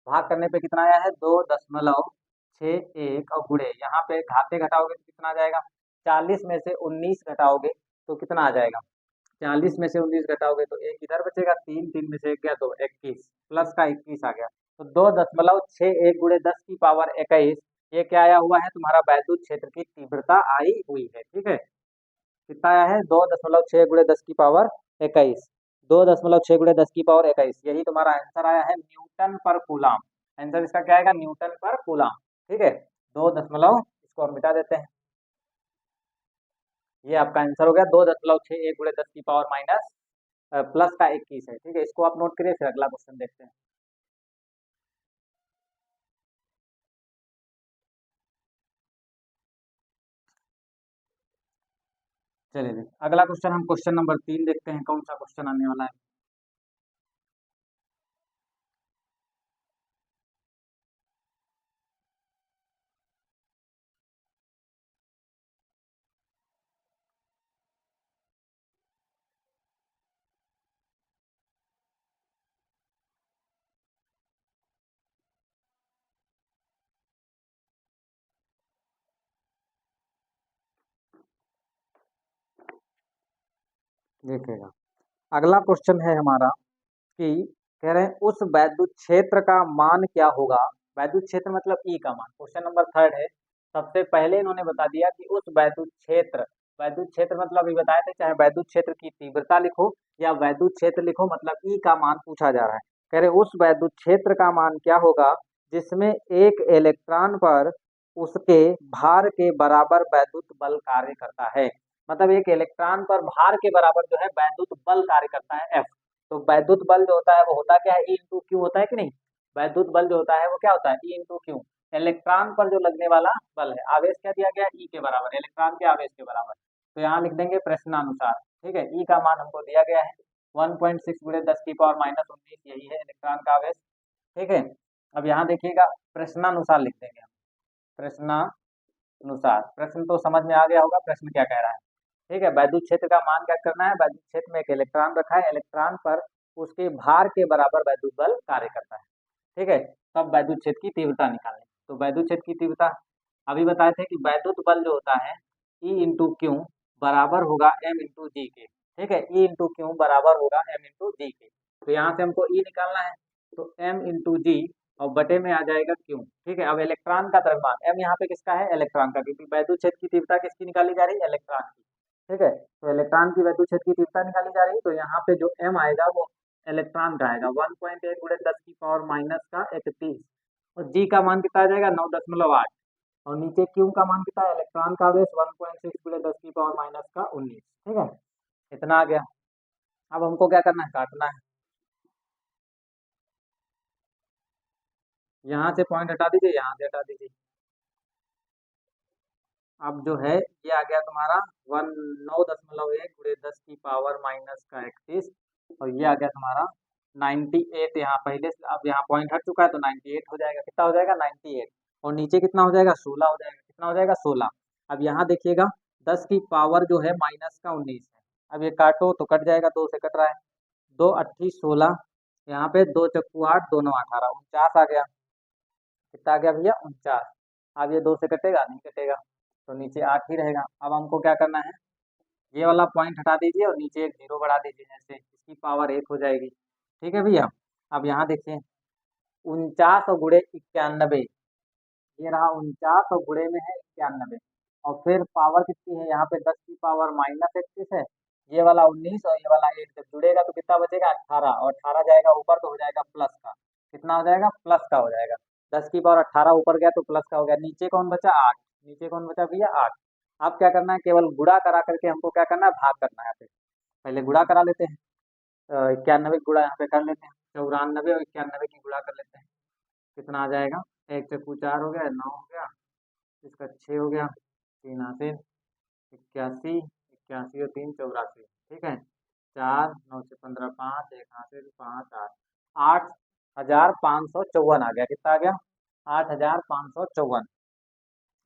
भाग करने पे कितना आया है, 2.61, और गुणे यहाँ पे घाते घटाओगे तो कितना आ जाएगा, 40 में से 19 घटाओगे तो कितना आ जाएगा, 40 में से 19 घटाओगे तो एक इधर बचेगा, 3 3 में से 1 गया तो 21, +का 21 आ गया। तो 2.61 गुणे 10 की पावर 21 ये क्या आया हुआ है, तुम्हारा वैद्युत क्षेत्र की तीव्रता आई हुई है। ठीक है, कितना आया है, 2.6 गुणे 10 की पावर 21, 2.6 गुणे 10 की पावर 21, यही तुम्हारा आंसर आया है, न्यूटन पर कूलाम। आंसर इसका क्या आएगा, न्यूटन पर कूलाम। ठीक है, 2 इसको हम मिटा देते हैं, ये आपका आंसर हो गया 2.61 गुणे 10 की पावर माइनस प्लस का 21 है। ठीक है, इसको आप नोट करिए, फिर अगला क्वेश्चन देखते हैं। चलिए अगला क्वेश्चन, हम क्वेश्चन नंबर 3 देखते हैं, कौन सा क्वेश्चन आने वाला है। देखिएगा, अगला क्वेश्चन है हमारा कि कह रहे हैं उस वैद्युत क्षेत्र का मान क्या होगा। वैद्युत क्षेत्र मतलब ई का मान, क्वेश्चन नंबर 3 है। सबसे पहले इन्होंने बता दिया कि उस वैद्युत क्षेत्र मतलब अभी बताए थे, चाहे वैद्युत क्षेत्र की तीव्रता लिखो या वैद्युत क्षेत्र लिखो, मतलब ई का मान पूछा जा रहा है। कह रहे उस वैद्युत क्षेत्र का मान क्या होगा जिसमें एक इलेक्ट्रॉन पर उसके भार के बराबर वैद्युत बल कार्य करता है। मतलब एक इलेक्ट्रॉन पर भार के बराबर जो है वैद्युत बल कार्य करता है, एफ। तो वैद्युत बल जो होता है वो होता क्या है, ई इंटू क्यू होता है कि नहीं। वैद्युत बल जो होता है वो क्या होता है, ई इंटू क्यू। इलेक्ट्रॉन पर जो लगने वाला बल है, आवेश क्या दिया गया, ई के बराबर, इलेक्ट्रॉन के आवेश के बराबर। तो यहाँ लिख देंगे प्रश्नानुसार। ठीक है, ई का मान हमको दिया गया है 1.6 गुणे 10 की पावर माइनस 19, यही है इलेक्ट्रॉन का आवेश। ठीक है, अब यहाँ देखिएगा प्रश्नानुसार लिख देंगे हम, प्रश्नानुसार। प्रश्न तो समझ में आ गया होगा, प्रश्न क्या कह रहा है। ठीक है, वैद्युत क्षेत्र का मान क्या करना है, वैद्युत क्षेत्र में एक इलेक्ट्रॉन रखा है, इलेक्ट्रॉन पर उसके भार के बराबर वैद्युत बल कार्य करता है। ठीक है, तब वैद्युत क्षेत्र की तीव्रता निकालें। तो वैद्युत क्षेत्र की तीव्रता अभी बताए थे कि वैद्युत बल जो होता है ई इंटू क्यू बराबर होगा एम इंटू जी के। ठीक है, ई इंटू क्यू बराबर होगा एम इंटू जी के। तो यहाँ से हमको ई निकालना है, तो एम इंटू जी और बटे में आ जाएगा क्यू। ठीक है, अब इलेक्ट्रॉन का द्रव्यमान, एम यहाँ पे किसका है, इलेक्ट्रॉन का, क्योंकि वैद्युत क्षेत्र की तीव्रता किसकी निकाली जा रही है, इलेक्ट्रॉन की। ठीक है, तो इलेक्ट्रॉन की वैद्युत क्षेत्र की तीव्रता निकाली जा रही है, तो यहाँ पे जो एम आएगा वो इलेक्ट्रॉन का आएगा 1.1 गुणे 10 की पावर माइनस का 31, और जी का मान कितना आ जाएगा 9.8, और नीचे क्यू का मान कितना है, इलेक्ट्रॉन का आवेश 1.6 गुणे 10 की पावर माइनस का 19। ठीक है, इतना आ गया। अब हमको क्या करना है, काटना है। यहाँ से पॉइंट हटा दीजिए, यहाँ से हटा दीजिए। अब जो है ये आ गया तुम्हारा 9.1 गुणे 10 की पावर माइनस का 31, और ये आ गया तुम्हारा 98 यहाँ पहले से। अब यहाँ पॉइंट हट चुका है तो 98 हो जाएगा, कितना हो जाएगा 98, और नीचे कितना हो जाएगा 16 हो जाएगा, कितना हो जाएगा 16। अब यहाँ देखिएगा 10 की पावर जो है माइनस का 19 है। अब ये काटो तो कट जाएगा, 2 से कट रहा है, 2 अट्ठी 16, यहाँ पे 2 चक्कू 8, दोनों 18, 49 आ गया। कितना आ गया भैया, 49। अब ये 2 से कटेगा, नहीं कटेगा, तो नीचे 8 ही रहेगा। अब हमको क्या करना है, ये वाला पॉइंट हटा दीजिए और नीचे एक जीरो बढ़ा दीजिए, जैसे इसकी पावर 1 हो जाएगी। ठीक है भैया, अब यहाँ देखिए 49 और गुणे 91, ये रहा 49 और गुणे में है 91, और फिर पावर कितनी है यहाँ पे, 10 की पावर माइनस 31 है, ये वाला 19 और ये वाला 1 जब जुड़ेगा तो कितना बचेगा 18, और 18 जाएगा ऊपर तो हो जाएगा प्लस का। कितना हो जाएगा, प्लस का हो जाएगा। 10 की पावर 18 ऊपर गया तो प्लस का हो गया, नीचे कौन बचा 8, नीचे कौन बचा भैया 8। अब क्या करना है, केवल गुणा करा करके हमको क्या करना है, भाग करना है। फिर पहले गुणा करा लेते हैं, 91 गुणा यहाँ पे कर लेते हैं, 94 और 91 की गुणा कर लेते हैं, कितना आ जाएगा, 1 चक्कू 4 हो गया, 9 हो गया, इसका 6 हो गया, 3 हासिल 81, 81 और 3 84। ठीक है, 4 9 से 15 5, 1 हासिल 5 8, 8,554 आ गया, कितना आ गया 8,554,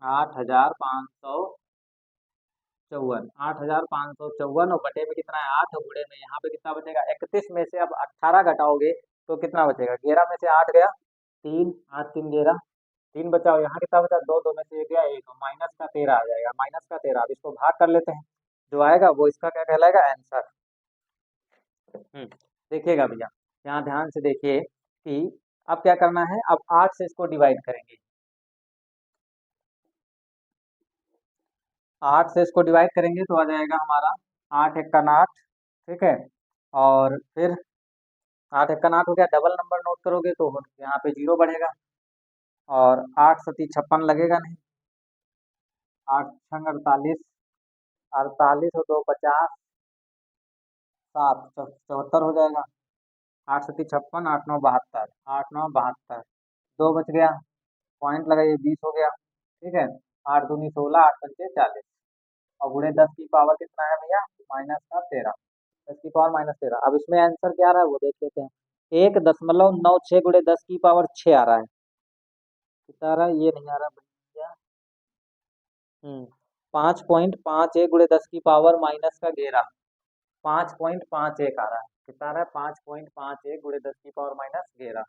8,554, 8,554, और बटे में कितना है 8, गुणे में यहाँ पे कितना बचेगा 31, में से अब 18 घटाओगे तो कितना बचेगा, 11 में से 8 गया 3, 8 3 11, 3 बचा, और यहाँ कितना बचा 2, 2 में से 1 गया 1, माइनस का 13 आ जाएगा, माइनस का 13। अब इसको भाग कर लेते हैं, जो आएगा वो इसका क्या कहलाएगा, आंसर। देखिएगा भैया, यहाँ ध्यान से देखिए कि अब क्या करना है, अब 8 से इसको डिवाइड करेंगे। 8 से इसको डिवाइड करेंगे तो आ जाएगा हमारा 8 एकन 8, ठीक है। और फिर 8 एकन 8 हो गया, डबल नंबर नोट करोगे तो यहाँ पे 0 बढ़ेगा, और 8 सती 56 लगेगा नहीं, 8 छंग 48, 48 और 2 50, 7 74 हो जाएगा, 8 सती 56, 8 9 72, 8 9 72, 2 बच गया, पॉइंट लगाइए, 20 हो गया, ठीक है। 8 दूनी 16, 8 पंचे 40, और गुणे 10 की पावर कितना है भैया, माइनस का 13, 10 की पावर माइनस 13। अब इसमें आंसर क्या आ रहा है वो देख लेते हैं, 1.96 गुणे 10 की पावर 6 आ रहा है, कितना आ रहा है, ये नहीं आ रहा भैया, 5.51 गुणे 10 की पावर माइनस का 11, 5.51 आ रहा है, कितना आ रहा है, 5.51 गुणे 10 की पावर माइनस 11।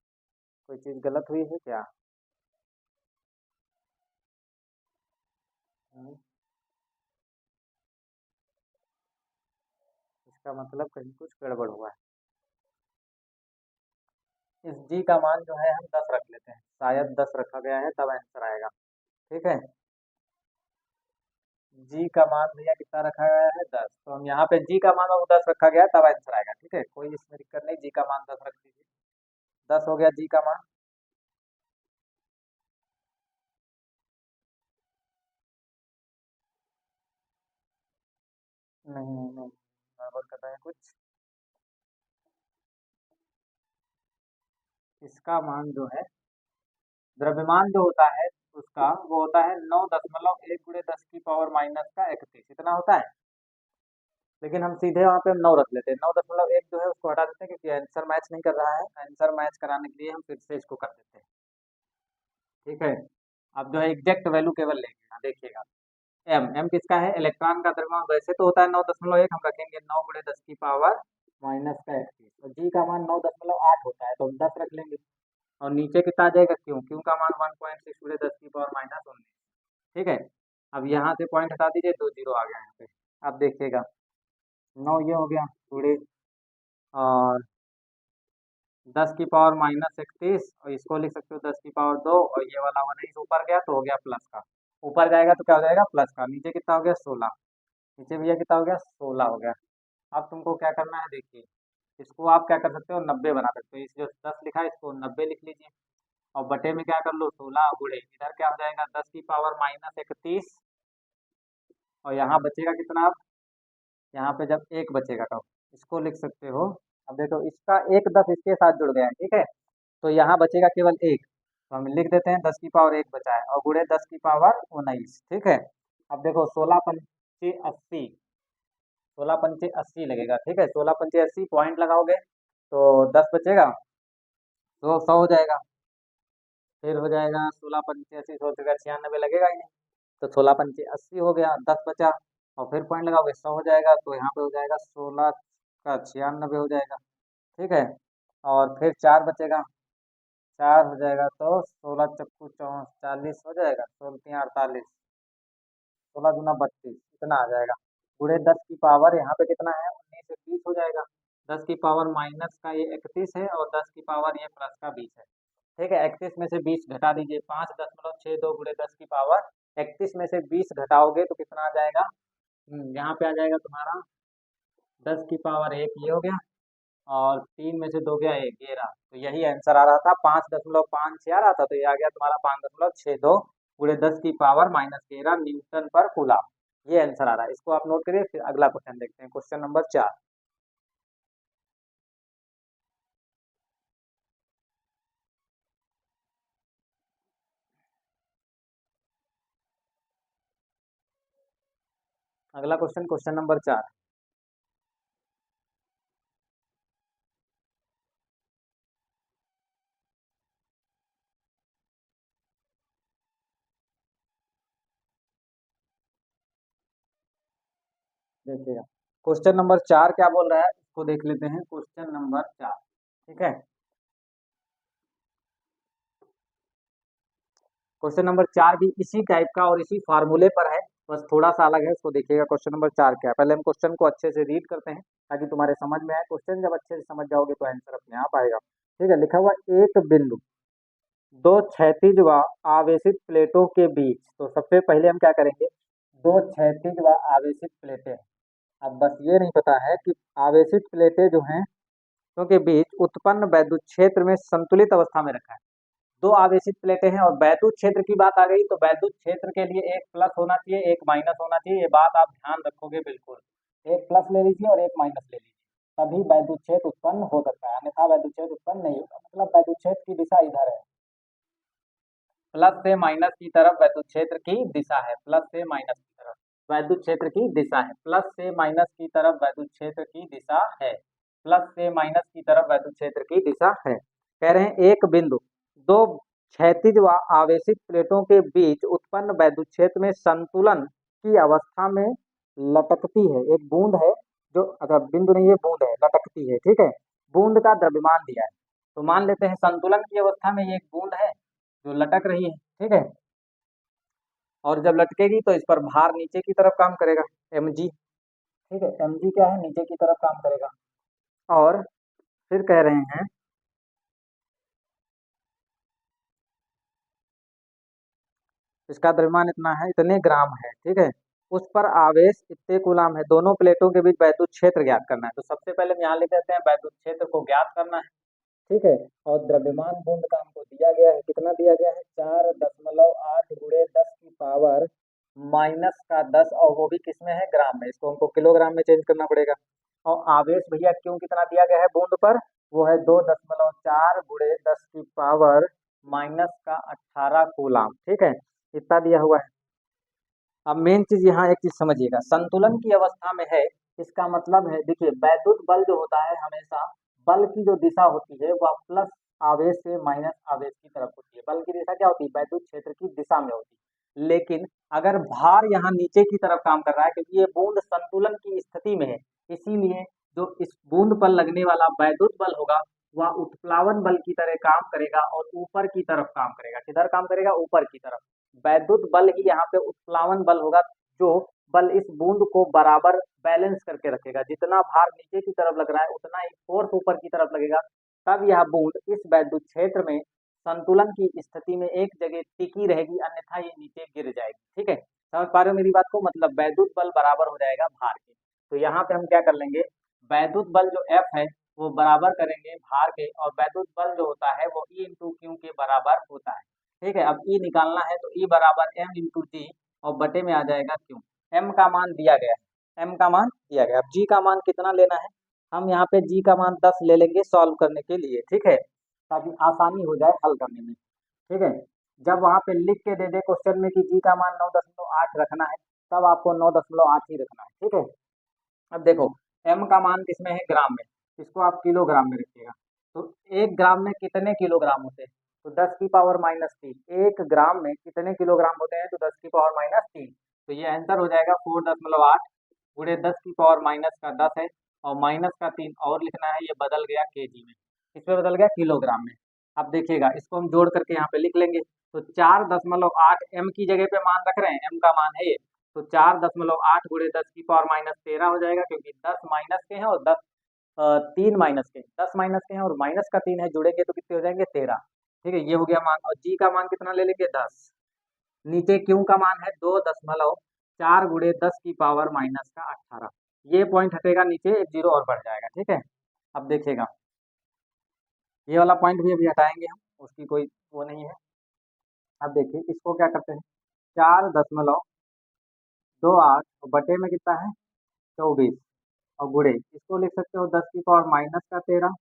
कोई चीज गलत हुई है क्या? हम्म, इसका मतलब कहीं कुछ गड़बड़ हुआ है। इस जी का मान जो है हम 10 रख लेते हैं, शायद 10 रखा गया है तब आंसर आएगा, ठीक है। जी का मान भैया कितना रखा गया है, 10, तो हम यहाँ पे जी का मान और 10 रखा गया है तब आंसर आएगा, ठीक है, कोई इसमें दिक्कत नहीं, जी का मान 10 रख दीजिए, 10 हो गया जी का मान। नहीं नहीं नहीं, गड़बड़ कर रहे हैं कुछ, इसका मान जो है, द्रव्यमान जो होता है उसका वो होता है 9.1 गुणे 10 की पावर माइनस का 31, इतना होता है, लेकिन हम सीधे वहाँ पे 9 रख लेते हैं, 9.1 जो है उसको हटा देते हैं क्योंकि आंसर मैच नहीं कर रहा है, आंसर मैच कराने के लिए हम फिर से इसको कर देते हैं, ठीक है। अब जो है एग्जैक्ट वैल्यू केवल लेंगे, यहाँ देखिएगा, एम एम किसका है, इलेक्ट्रॉन का द्रव्यमान वैसे तो होता है 9.1, हम रखेंगे 9 गुणे 10 की पावर माइनस का 31, और जी का मान 9.8 होता है तो हम 10 रख लेंगे, और नीचे कितना आ जाएगा, क्यों क्यों का मान 1.6 गुणे 10 की पावर माइनस 19, ठीक है। अब यहाँ से पॉइंट हटा दीजिए, 2 जीरो आ गया यहाँ पे, अब देखिएगा 9 ये हो गया गुणे, और 10 की पावर माइनस 31, और इसको लिख सकते हो 10 की पावर 2, और ये वाला 19 ऊपर गया तो हो गया प्लस का, ऊपर जाएगा तो क्या हो जाएगा, प्लस का, नीचे कितना हो गया 16, नीचे भैया कितना हो गया, 16 हो गया। अब तुमको क्या करना है देखिए, इसको आप क्या कर सकते हो, 90 बना सकते हो, इस जो 10 लिखा है इसको 90 लिख लीजिए, और बटे में क्या कर लो 16 गुणे, इधर क्या हो जाएगा 10 की पावर माइनस 31, और यहाँ बचेगा कितना, अब यहाँ पे जब एक बचेगा तो इसको लिख सकते हो, अब देखो इसका एक 10 इसके साथ जुड़ गया है, ठीक है, तो यहाँ बचेगा केवल एक, तो हम लिख देते हैं 10 की पावर एक बचा है, और गुणे 10 की पावर 19, ठीक है। अब देखो 16 पंचे 80, 16 पंचे 80 लगेगा, ठीक है, 16 पंचे 80 पॉइंट लगाओगे तो 10 बचेगा, तो 100 हो जाएगा, फिर हो जाएगा 16 पंचे 80, 100 जगह 96 लगेगा ही नहीं, तो 16 पंचे 80 हो गया, 10 बचा, और फिर पॉइंट लगाओगे 100 हो जाएगा, तो यहाँ पे हो जाएगा 16 का 96 हो जाएगा, ठीक है। और फिर 4 बचेगा, 4 हो जाएगा तो 16 चक्कू 40 हो जाएगा, 16 48, 16 दूना 32, इतना आ जाएगा, पूरे 10 की पावर यहाँ पे कितना है 19 से 20 हो जाएगा, 10 की पावर माइनस का ये 31 है, और 10 की पावर ये प्लस का 20 है, ठीक है। 31 में से 20 घटा दीजिए, 5.62 गुणे 10 की पावर 31 में से 20 घटाओगे तो कितना आ जाएगा, यहाँ पे आ जाएगा तुम्हारा 10 की पावर एक ये हो गया, और 3 में से 2 गया एक, 11, तो यही आंसर आ रहा था, 5.56 आ रहा था, तो ये आ गया तुम्हारा 5.62 गुणे 10 की पावर माइनस 13 न्यूटन पर कूलम, ये आंसर आ रहा है, इसको आप नोट करिए, फिर अगला क्वेश्चन देखते हैं, क्वेश्चन नंबर 4। अगला क्वेश्चन, क्वेश्चन नंबर 4, देखिएगा क्वेश्चन नंबर 4 क्या बोल रहा है, इसको देख लेते हैं, क्वेश्चन नंबर 4, ठीक है। क्वेश्चन नंबर 4 भी इसी टाइप का और इसी फार्मूले पर है, बस थोड़ा सा अलग है, इसको देखिएगा क्वेश्चन नंबर 4 क्या है, पहले हम क्वेश्चन को अच्छे से रीड करते हैं ताकि तुम्हारे समझ में आए, क्वेश्चन जब अच्छे से समझ जाओगे तो आंसर अपने आप आएगा, ठीक है। लिखा हुआ एक बिंदु दो क्षैतिज व आवेशित प्लेटों के बीच, तो सबसे पहले हम क्या करेंगे, दो क्षैतिज व आवेशित प्लेटें हैं। अब बस ये नहीं पता है कि आवेशित प्लेटें जो हैं के बीच उत्पन्न वैद्युत क्षेत्र में संतुलित अवस्था में रखा है। दो आवेशित प्लेटें हैं और वैद्युत क्षेत्र की बात आ गई तो वैद्युत क्षेत्र के लिए एक प्लस होना चाहिए, एक माइनस होना चाहिए। ये बात आप ध्यान रखोगे बिल्कुल। एक प्लस ले लीजिए और एक माइनस ले लीजिए, तभी वैद्युत क्षेत्र उत्पन्न हो सकता है, अन्यथा वैद्युत क्षेत्र उत्पन्न नहीं होगा। मतलब वैद्युत क्षेत्र की दिशा इधर है, प्लस से माइनस की तरफ वैद्युत क्षेत्र की दिशा है। प्लस से माइनस की तरफ वैद्युत क्षेत्र की दिशा है। प्लस से माइनस की तरफ वैद्युत क्षेत्र की दिशा है। प्लस से माइनस की तरफ वैद्युत क्षेत्र की दिशा है। कह रहे हैं एक बिंदु दो क्षैतिज व आवेशित प्लेटों के बीच उत्पन्न वैद्युत क्षेत्र में संतुलन की अवस्था में लटकती है एक बूंद है, जो अगर बिंदु नहीं है बूंद है, लटकती है। ठीक है, बूंद का द्रव्यमान दिया है, तो मान लेते हैं संतुलन की अवस्था में ये एक बूंद है जो लटक रही है। ठीक है, और जब लटकेगी तो इस पर भार नीचे की तरफ काम करेगा, mg। ठीक है, mg क्या है, नीचे की तरफ काम करेगा। और फिर कह रहे हैं इसका द्रव्यमान इतना है, इतने ग्राम है। ठीक है, उस पर आवेश इतने कूलाम है। दोनों प्लेटों के बीच वैद्युत क्षेत्र ज्ञात करना है। तो सबसे पहले हम यहाँ लिख देते हैं वैद्युत क्षेत्र को ज्ञात करना है। ठीक है, और द्रव्यमान बूंद का हमको दिया गया है, कितना दिया गया है, 4.8 गुणे 10 की पावर -10, और वो भी किसमें है, ग्राम में। इसको हमको किलोग्राम में चेंज करना पड़ेगा। और आवेश भैया क्यों कितना दिया गया है बूंद पर, वो है 2.4 गुणे 10 की पावर -18 कूलाम। ठीक है, इतना दिया हुआ है। अब मेन चीज यहाँ एक चीज समझिएगा, संतुलन की अवस्था में है, इसका मतलब है देखिए वैद्युत बल जो होता है हमेशा बल की जो दिशा होती है वह प्लस आवेश से माइनस आवेश की तरफ होती है। बल की दिशा क्या होती है, वैद्युत क्षेत्र की दिशा में होती है। लेकिन अगर भार यहाँ नीचे की तरफ काम कर रहा है, क्योंकि ये बूंद संतुलन की स्थिति में है, इसीलिए जो इस बूंद पर लगने वाला वैद्युत बल होगा वह उत्प्लावन बल की तरह काम करेगा और ऊपर की तरफ काम करेगा। किधर काम करेगा, ऊपर की तरफ। वैद्युत बल ही यहाँ पे उत्प्लावन बल होगा, जो बल इस बूंद को बराबर बैलेंस करके रखेगा। जितना भार नीचे की तरफ लग रहा है उतना ही फोर्स ऊपर की तरफ लगेगा, तब यह बूंद इस वैद्युत क्षेत्र में संतुलन की स्थिति में एक जगह टिकी रहेगी, अन्यथा ये नीचे गिर जाएगी। ठीक है, समझ पा रहे हो मेरी बात को, मतलब वैद्युत बल बराबर हो जाएगा भार के। तो यहाँ पे हम क्या कर लेंगे, वैद्युत बल जो F है वो बराबर करेंगे भार के, और वैद्युत बल जो होता है वो E इंटू क्यू के बराबर होता है। ठीक है, अब E निकालना है तो E बराबर M इंटू जी, और बटे में आ जाएगा क्यू। M का मान दिया गया है, M का मान दिया गया। अब G का मान कितना लेना है, हम यहाँ पे G का मान 10 ले लेंगे सॉल्व करने के लिए। ठीक है, ताकि आसानी हो जाए हल करने में। ठीक है, जब वहां पे लिख के दे दे क्वेश्चन में कि G का मान 9.8 रखना है, तब आपको 9.8 ही रखना है। ठीक है, अब देखो M का मान किसमें है, ग्राम में, इसको आप किलोग्राम में रखिएगा। तो 1 ग्राम में कितने किलोग्राम होते हैं, तो 10 की पावर -3। 1 ग्राम में कितने किलोग्राम होते हैं, तो 10 की पावर -3। तो ये आंसर हो जाएगा 4.8 गुणे 10 की पावर -10 है, और -3 और लिखना है, ये बदल गया केजी में। इसमें बदल गया किलोग्राम में। अब देखिएगा इसको हम जोड़ करके यहाँ पे लिख लेंगे। तो 4.8 M की जगह पे मान रख रहे हैं, M का मान है ये, तो 4.8 गुणे 10 की पावर -13 हो जाएगा, क्योंकि 10 माइनस के हैं और 3 माइनस के, 10 माइनस के हैं और माइनस का 3 है, जुड़ेंगे तो कितने हो जाएंगे, 13। ठीक है, ये हो गया मान। और जी का मान कितना ले लेंगे, 10। नीचे क्यू का मान है 2.4 गुणे 10 की पावर -18। ये पॉइंट हटेगा नीचे, एक जीरो और बढ़ जाएगा। ठीक है, अब देखिएगा ये वाला पॉइंट भी अभी हटाएंगे हम, उसकी कोई वो नहीं है। अब देखिए इसको क्या करते हैं, 4.28 और बटे में कितना है, 24, और गुणे इसको लिख सकते हो 10 की पावर -13,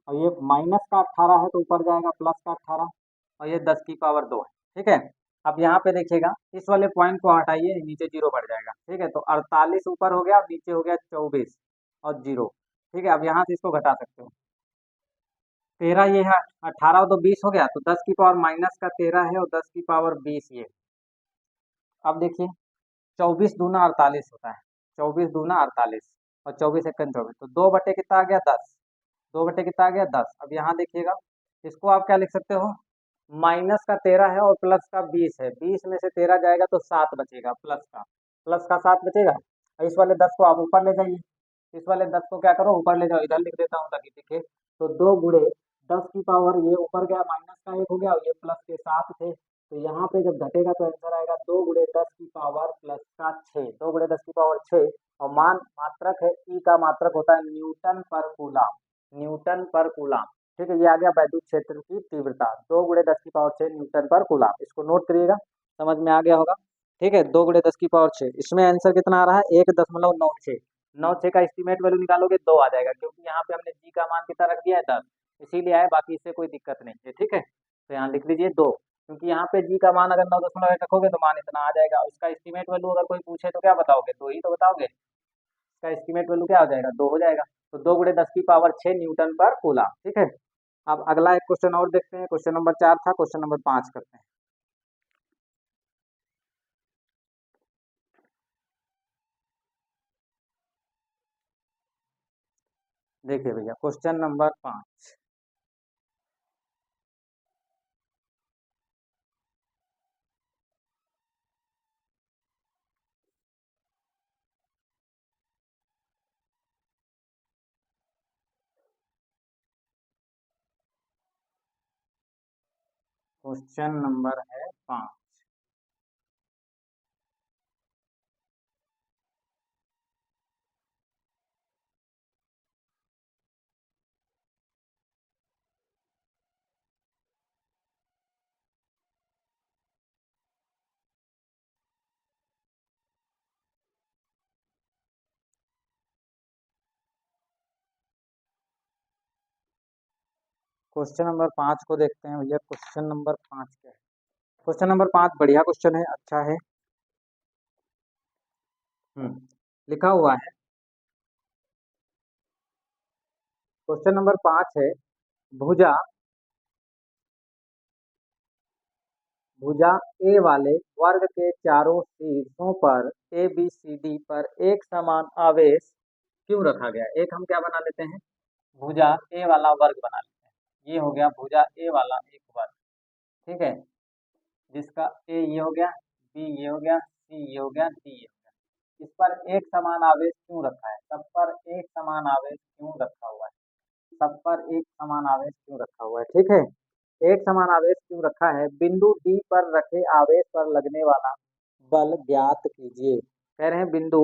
और ये -18 है तो ऊपर जाएगा +18, और ये 10 की पावर 2 है। ठीक है, अब यहाँ पे देखिएगा इस वाले पॉइंट को हटाइए, नीचे जीरो बढ़ जाएगा। ठीक है, तो 48 ऊपर हो गया और नीचे हो गया 24 और जीरो। ठीक है, अब यहाँ से इसको घटा सकते हो, 13 ये है, 18 तो 20 हो गया, तो 10 की पावर -13 है और 10 की पावर 20 ये। अब देखिए 24 दूना 48 होता है, 24 दूना 48 और 24 एकन 24, तो 2 बटे कितना आ गया, 10। 2 बटे कितना आ गया, 10। अब यहाँ देखिएगा इसको आप क्या लिख सकते हो, माइनस का 13 है और प्लस का 20 है, 20 में से 13 जाएगा तो 7 बचेगा, प्लस का 7 बचेगा। और इस वाले 10 को आप ऊपर ले जाइए, इस वाले 10 को क्या करो, ऊपर ले जाओ, इधर लिख देता हूँ ताकि दिखे। तो 2 गुणे 10 की पावर, ये ऊपर गया, माइनस का 1 हो गया और ये प्लस के 7 थे, तो यहाँ पे जब घटेगा तो आंसर आएगा 2 गुणे 10 की पावर प्लस का 6, 2 गुणे 10 की पावर 6। और मात्रक है, ई का मात्रक होता है न्यूटन पर कूलम, न्यूटन पर कूलम। ठीक है, ये आ गया वैद्युत क्षेत्र की तीव्रता, 2 गुणे 10 की पावर 6 न्यूटन पर कूलम। इसको नोट करिएगा, समझ में आ गया होगा। ठीक है, 2 गुणे 10 की पावर 6, इसमें आंसर कितना आ रहा है 1.96। 96 का एस्टीमेट वैल्यू निकालोगे 2 आ जाएगा, क्योंकि यहाँ पे हमने जी का मान कितना रख दिया है 10, इसीलिए आए, बाकी इससे कोई दिक्कत नहीं है। ठीक है, तो यहाँ लिख लीजिए 2, क्योंकि यहाँ पे जी का मान अगर 9.1 रखोगे तो मान इतना आ जाएगा। उसका एस्टीमेट वैल्यू अगर कोई पूछे तो क्या बताओगे, 2 ही तो बताओगे। इसका एस्टीमेट वैल्यू क्या हो जाएगा, 2 हो जाएगा। तो 2 गुणे 10 की पावर 6 न्यूटन पर कूलम। ठीक है, अब अगला एक क्वेश्चन और देखते हैं। क्वेश्चन नंबर 4 था, क्वेश्चन नंबर 5 करते हैं। देखिए भैया, क्वेश्चन नंबर 5, क्वेश्चन नंबर है 5। क्वेश्चन नंबर 5 को देखते हैं भैया। क्वेश्चन नंबर 5 क्या है? क्वेश्चन नंबर 5 बढ़िया क्वेश्चन है, अच्छा है। लिखा हुआ है, क्वेश्चन नंबर 5 है, भुजा भुजा ए वाले वर्ग के चारों शीर्षों पर ए बी सी डी पर एक समान आवेश क्यों रखा गया। एक हम क्या बना लेते हैं, भुजा ए वाला वर्ग बना लेते हैं। ये हो गया भुजा ए वाला एक वर्ग। ठीक है, जिसका ए ये हो गया, बी ये हो गया, सी ये हो गया, डी ये हो गया। इस पर एक समान आवेश क्यों रखा है, सब पर एक समान आवेश क्यों रखा हुआ है, सब पर एक समान आवेश क्यों रखा हुआ है। ठीक है, एक समान आवेश क्यों रखा है, बिंदु डी पर रखे आवेश पर लगने वाला बल ज्ञात कीजिए। कह रहे हैं बिंदु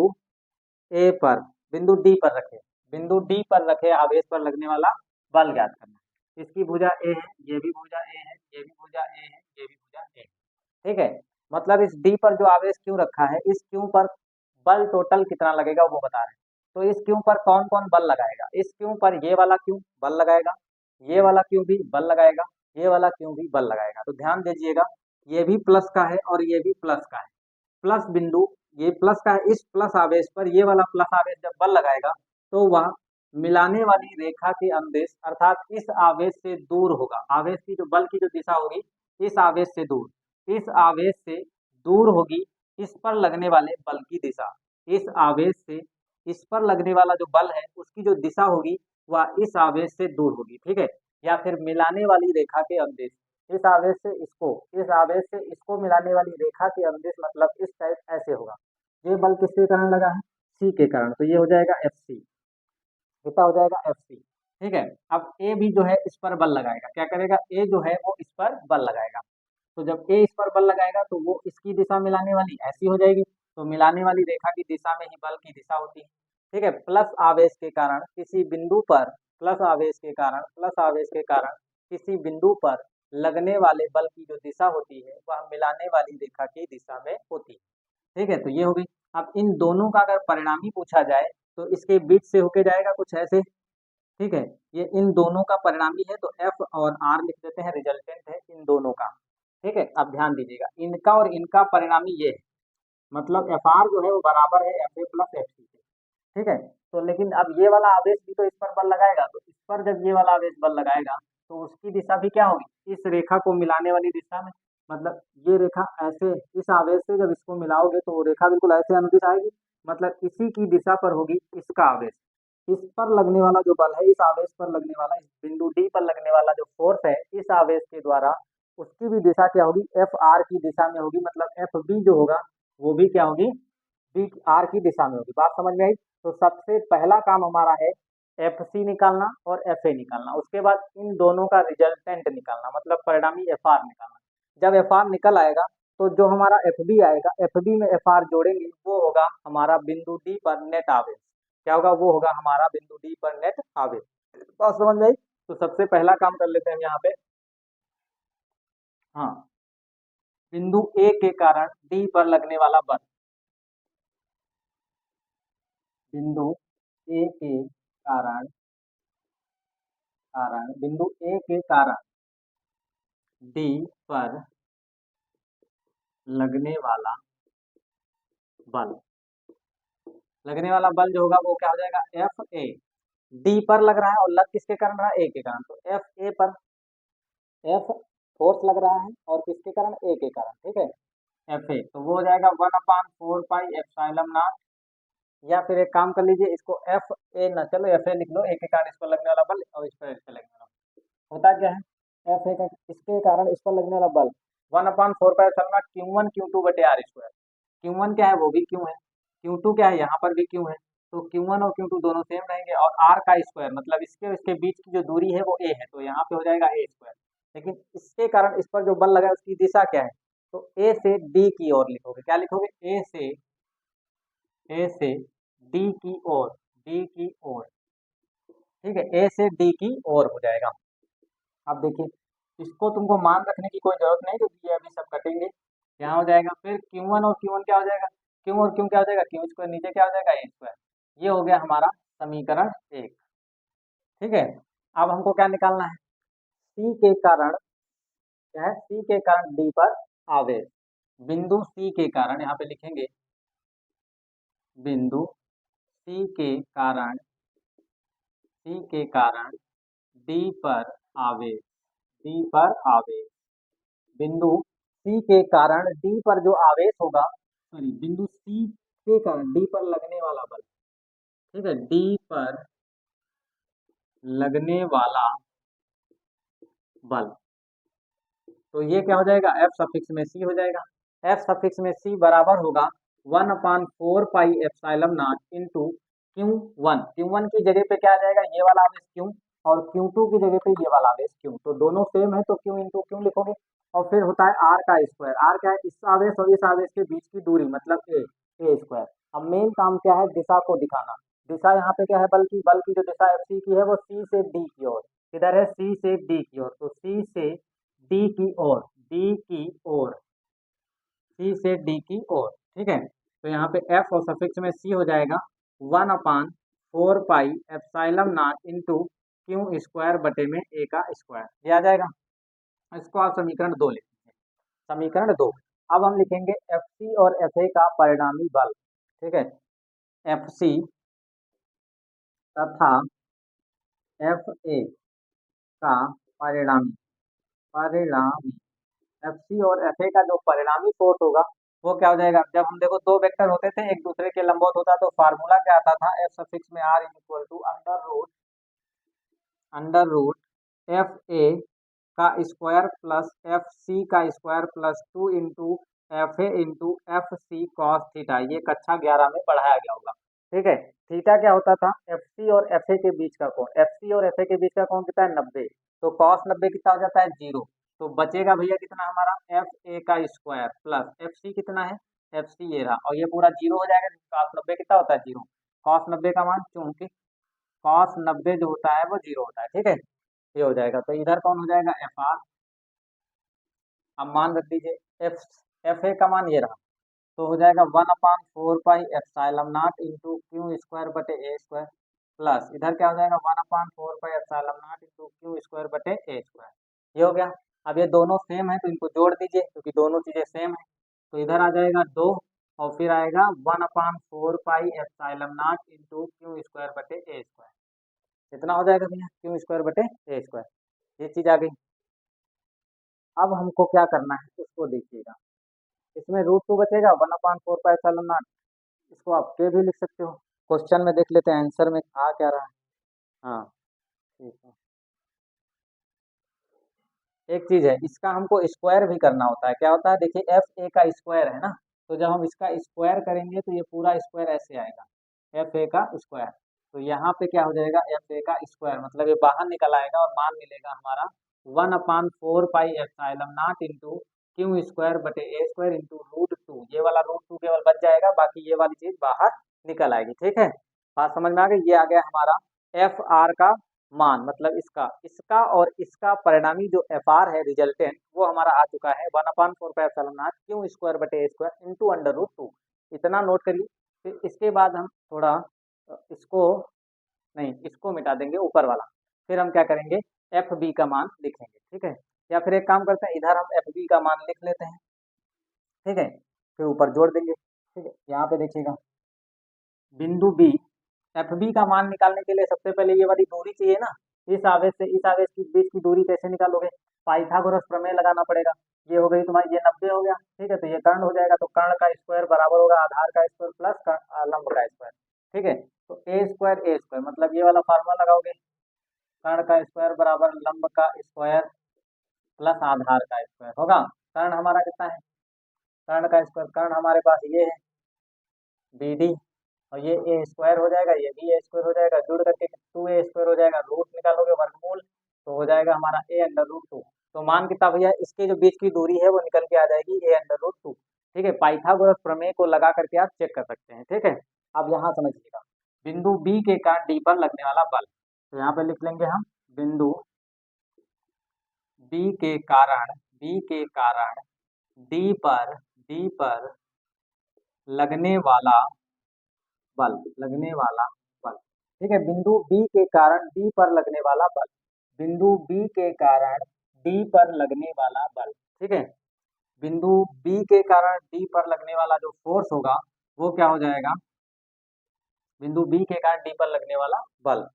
ए पर, बिंदु डी पर रखे, बिंदु डी पर रखे आवेश पर लगने वाला बल ज्ञात करना। इसकी भुजा ए है, ये भी भुजा ए है, ये भी भुजा ए है, ये भी भुजा ए है। ठीक है, मतलब इस डी पर जो आवेश क्यों रखा है, इस क्यू पर बल टोटल कितना लगेगा वो बता रहे हैं। तो इस क्यू पर कौन कौन बल लगाएगा, इस क्यू पर ये वाला क्यू बल लगाएगा, ये वाला क्यू भी बल लगाएगा, ये वाला क्यू भी बल लगाएगा। तो ध्यान दीजिएगा, ये भी प्लस का है और ये भी प्लस का है। प्लस बिंदु, ये प्लस का है, इस प्लस आवेश पर ये वाला प्लस आवेश जब बल लगाएगा तो वह मिलाने वाली रेखा के अंदेश अर्थात इस आवेश से दूर होगा। आवेश की जो बल की जो दिशा होगी, इस आवेश से दूर, इस आवेश से दूर होगी इस पर लगने वाले बल की दिशा। इस आवेश से इस पर लगने वाला जो बल है उसकी जो दिशा होगी वह इस आवेश से दूर होगी। ठीक है, या फिर मिलाने वाली रेखा के अंदेश, इस आवेश से इसको, इस आवेश से इसको मिलाने वाली रेखा के अंदेश मतलब इस टाइप ऐसे होगा। ये बल किसके कारण लगा है, सी के कारण, तो ये हो जाएगा एफ सी, कितना हो जाएगा एफ सी। ठीक है, अब ए भी जो है इस पर बल लगाएगा, क्या करेगा, ए जो है वो इस पर बल लगाएगा। तो जब ए इस पर बल लगाएगा तो वो इसकी दिशा मिलाने वाली ऐसी हो जाएगी, तो मिलाने वाली रेखा की दिशा में ही बल की दिशा होती है। ठीक है, प्लस आवेश के कारण किसी बिंदु पर, प्लस आवेश के कारण, प्लस आवेश के कारण किसी बिंदु पर लगने वाले बल की जो दिशा होती है वह मिलाने वाली रेखा की दिशा में होती है। ठीक है, तो ये हो गई। अब इन दोनों का अगर परिणामी पूछा जाए तो इसके बीच से होके जाएगा कुछ ऐसे। ठीक है, ये इन दोनों का परिणामी है तो एफ और आर लिख देते हैं, रिजल्टेंट है इन दोनों का। ठीक है, अब ध्यान दीजिएगा, इनका और इनका परिणामी ये है, मतलब एफ आर जो है वो बराबर है F A plus F C के। ठीक है, तो लेकिन अब ये वाला आवेश भी तो इस पर बल लगाएगा, तो इस पर जब ये वाला आवेश बल लगाएगा तो उसकी दिशा भी क्या होगी, इस रेखा को मिलाने वाली दिशा में। मतलब ये रेखा ऐसे, इस आवेश से जब इसको मिलाओगे तो वो रेखा बिल्कुल ऐसे अनुदिश आएगी, मतलब इसी की दिशा पर होगी इसका आवेश। इस पर लगने वाला जो बल है, इस आवेश पर लगने वाला, इस बिंदु डी पर लगने वाला जो फोर्स है इस आवेश के द्वारा, उसकी भी दिशा क्या होगी, एफ आर की दिशा में होगी। मतलब एफ बी जो होगा वो भी क्या होगी, बी आर की दिशा में होगी। बात समझ में आई। तो सबसे पहला काम हमारा है एफ सी निकालना और एफ ए निकालना, उसके बाद इन दोनों का रिजल्टेंट निकालना, मतलब परिणामी एफ आर निकालना। जब एफ आर निकल आएगा तो जो हमारा एफ बी आएगा, एफ बी में एफ आर जोड़ेंगे, वो होगा हमारा बिंदु डी पर नेट आवेश। क्या होगा? वो होगा हमारा बिंदु डी पर नेट आवेश। बात समझ में आई? तो सबसे पहला काम कर लेते हैं यहाँ पे। हाँ, बिंदु ए के कारण डी पर लगने वाला बल, बिंदु ए के कारण बिंदु ए के कारण डी पर लगने वाला बल, लगने वाला बल जो होगा वो क्या हो जाएगा? F A. डी पर लग रहा है और लग किसके कारण रहा है? ए के कारण। तो एफ ए पर, एफ फोर्स लग रहा है और किसके कारण? ए के कारण। ठीक है, एफ ए, तो वो हो जाएगा 1/4 पाई एप्सिलॉन नॉट, या फिर एक काम कर लीजिए, इसको एफ ए न, चलो एफ ए लिख लो, ए के कारण इस पर लगने वाला बल और इस पर लगने वाला बल। होता क्या है? एफ ए का इसके कारण इस पर लगने वाला बल 1/4 पाई क्यू वन क्यू टू बटे आर स्क्वायर। क्यू वन क्या है? वो भी क्यू है। क्यू टू क्या है? यहाँ पर भी क्यू है। तो क्यू वन और क्यू टू दोनों सेम रहेंगे, और आर का स्क्वायर मतलब इसके और इसके बीच की जो दूरी है वो ए है, तो यहाँ पे हो जाएगा ए स्क्वायर। लेकिन इसके कारण इस पर जो बल लगा है उसकी दिशा क्या है? तो ए से डी की ओर लिखोगे। क्या लिखोगे? ए से डी की ओर, डी की ओर। ठीक है, ए से डी की ओर हो जाएगा। अब देखिए, इसको तुमको मान रखने की कोई जरूरत नहीं, क्योंकि ये अभी सब कटेंगे। यहाँ हो जाएगा फिर Q1 और Q1 क्या हो जाएगा? क्यू और क्यू क्या हो जाएगा? क्यू स्क्वायर, नीचे क्या हो जाएगा? ए स्क्वायर। ये हो गया हमारा समीकरण 1। ठीक है, अब हमको क्या निकालना है? सी के कारण, क्या है? सी के कारण डी पर आवेश। बिंदु सी के कारण, यहाँ पे लिखेंगे बिंदु सी के कारण, सी के कारण डी पर आवेश, डी पर आवेश। बिंदु सी के कारण डी पर जो आवेश होगा, सॉरी, बिंदु सी के कारण डी पर लगने वाला बल। ठीक है, डी पर लगने वाला बल, तो ये क्या हो जाएगा? एफ सफिक्स में सी हो जाएगा। एफ सफिक्स में सी बराबर होगा 1/4 pi epsilon naught into Q one की जगह पे क्या आ जाएगा? ये वाला आवेश क्यू, और क्यू टू की जगह पे ये वाला आवेश क्यू, तो दोनों सेम है तो क्यू इंटू क्यू लिखोगे। और फिर होता है आर का स्क्वायर। आर क्या है? इस आवेश और इस आवेश के बीच की दूरी, मतलब ए स्क्वायर। अब मेन काम क्या है? दिशा को दिखाना। दिशा यहाँ पे क्या है? बल की जो दिशा एफ सी की है वो सी से डी की ओर, किधर है? सी से डी की ओर। तो सी से डी की ओर, डी की ओर, सी से डी की ओर। ठीक है, तो यहाँ पे एफ और सफिक्स में सी हो जाएगा 1/4 pi epsilon naught into Q square बटे में ए का स्क्वायर। ये आ जाएगा। इसको आप समीकरण 2 लिख लीजिए, समीकरण 2। अब हम लिखेंगे एफ सी और एफ ए का परिणामी बल। ठीक है, एफ सी तथा एफ ए का परिणामी, परिणामी एफ सी और एफ ए का जो परिणामी फोर्स होगा वो क्या हो जाएगा? जब हम देखो दो वेक्टर होते थे एक दूसरे के लंबवत होता तो फार्मूला क्या आता था? एफ सफिक्स में R is equal to under root F A का स्क्वायर प्लस एफ सी का square plus 2 into F A into F C cos theta. ये कक्षा 11 में पढ़ाया गया होगा। ठीक है, थीटा क्या होता था? एफ सी और एफ ए के बीच का कोण। एफ सी और एफ ए के बीच का कोण कितना है? 90। तो कॉस 90 कितना हो जाता है? 0। तो बचेगा भैया कितना हमारा? एफ ए का स्क्वायर प्लस एफ सी कितना है? एफ सी ये रहा, और ये पूरा 0 हो जाएगा। कॉस 90 कितना होता है? 0। कॉस 90 का मान, चूंकि कॉस 90 जो होता है वो 0 होता है। ठीक है, ये हो जाएगा। तो इधर कौन हो जाएगा? F R. अब मान रख दीजिए एफ, एफ ए का मान ये रहा, तो हो जाएगा 1/4 pi epsilon naught into Q square बटे ए स्क्वायर, प्लस इधर क्या हो जाएगा? 1/4 pi epsilon naught into Q square बटे ए स्क्वायर। ये हो गया। अब ये दोनों सेम है तो इनको जोड़ दीजिए, क्योंकि दोनों चीजें सेम है। तो इधर आ जाएगा 2, और फिर आएगा 1/4 pi epsilon naught into Q square बटे ए स्क्वायर। कितना हो जाएगा भैया? क्यू स्क्वायर बटे ए स्क्वायर। ये चीज आ गई। अब हमको क्या करना है उसको देखिएगा। इसमें √2 बचेगा, 1/4 पाई एप्सिलॉन नॉट। इसको आप के भी लिख सकते हो। क्वेश्चन में देख लेते हैं आंसर में आ क्या रहा है। हाँ, ठीक है। एक चीज है, इसका हमको स्क्वायर भी करना होता है। क्या होता है? देखिए एफ ए का स्क्वायर है ना, तो जब हम इसका स्क्वायर करेंगे तो ये पूरा स्क्वायर ऐसे आएगा, एफ ए का स्क्वायर। तो यहाँ पे क्या हो जाएगा? एफ ए का स्क्वायर, मतलब ये बाहर निकल आएगा और मान मिलेगा हमारा 1/4 pi epsilon naught into Q square बटे ए स्क्वायर इंटू √2। ये वाला √2 केवल बच जाएगा, बाकी ये वाली चीज बाहर निकल आएगी। ठीक है, बात समझ में आ गई। ये आ गया हमारा एफ आर का मान, मतलब इसका इसका और इसका परिणामी जो एफ आर है रिजल्टेंट, वो हमारा आ चुका है 1/4 क्यू स्क्वायर बटे ए स्क्वायर इंटू √2। इतना नोट करिए। फिर इसके बाद हम थोड़ा इसको नहीं, इसको मिटा देंगे ऊपर वाला। फिर हम क्या करेंगे, एफ बी का मान लिखेंगे। ठीक है, या फिर एक काम करते हैं, इधर हम एफ बी का मान लिख लेते हैं। ठीक है, फिर ऊपर जोड़ देंगे। ठीक है, यहाँ पे देखिएगा बिंदु बी, एफ बी का मान निकालने के लिए सबसे पहले ये वाली दूरी चाहिए ना। इस आवेश से इस आवेश के बीच की दूरी कैसे निकालोगे, पाइथागोरस प्रमेय लगाना पड़ेगा। ये हो गई तुम्हारी, ये 90 हो गया। ठीक है, तो ये कर्ण हो जाएगा, तो कर्ण का स्क्वायर बराबर होगा आधार का स्क्वायर प्लस लंब का स्क्वायर। ठीक है, तो ए स्क्वायर मतलब ये वाला फार्मूला लगाओगे, कर्ण का स्क्वायर बराबर लंब का स्क्वायर प्लस आधार का स्क्वायर होगा। कर्ण हमारा कितना है, कर्ण का स्क्वायर, कर्ण हमारे पास ये है बी डी, और ये ए स्क्वायर हो जाएगा, ये भी ए स्क्वायर हो जाएगा, जुड़ करके 2a स्क्वायर हो जाएगा, रूट निकालोगे वर्गमूल तो हो जाएगा हमारा a√2। तो मान कितना भैया, इसके जो बीच की दूरी है वो निकल के आ जाएगी a√2। ठीक है, पाइथागोरस प्रमेय को लगा करके आप चेक कर सकते हैं। ठीक है, अब यहाँ समझिएगा, बिंदु बी के कारण डी पर लगने वाला बल, तो यहाँ पे लिख लेंगे हम बिंदु बी के कारण डी पर लगने वाला बल। ठीक है, बिंदु बी के कारण डी पर लगने वाला बल, बिंदु बी के कारण डी पर लगने वाला बल। ठीक है, बिंदु बी के कारण डी पर लगने वाला जो फोर्स होगा वो क्या हो जाएगा, बिंदु बी के कारण डी पर लगने वाला बल,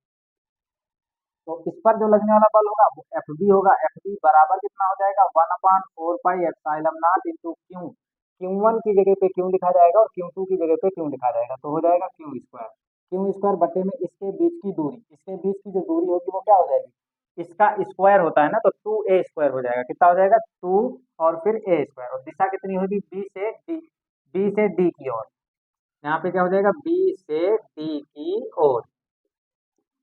तो इस पर जो लगने वाला बल होगा वो एफ बी होगा। एफ बी बराबर कितना हो जाएगा, 1/4πε0 इंटू क्यू, Q1 की जगह पे क्यू लिखा जाएगा और Q2 की जगह पे क्यू लिखा जाएगा, तो हो जाएगा क्यू स्क्वायर बटे में इसके बीच की दूरी, इसके बीच की जो दूरी होगी वो क्या हो जाएगी, इसका स्क्वायर होता है ना, तो 2a स्क्वायर हो जाएगा। कितना हो जाएगा, 2 और फिर a स्क्वायर, और दिशा कितनी होगी, बी से डी की ओर। यहाँ पे क्या हो जाएगा, बी से डी की ओर,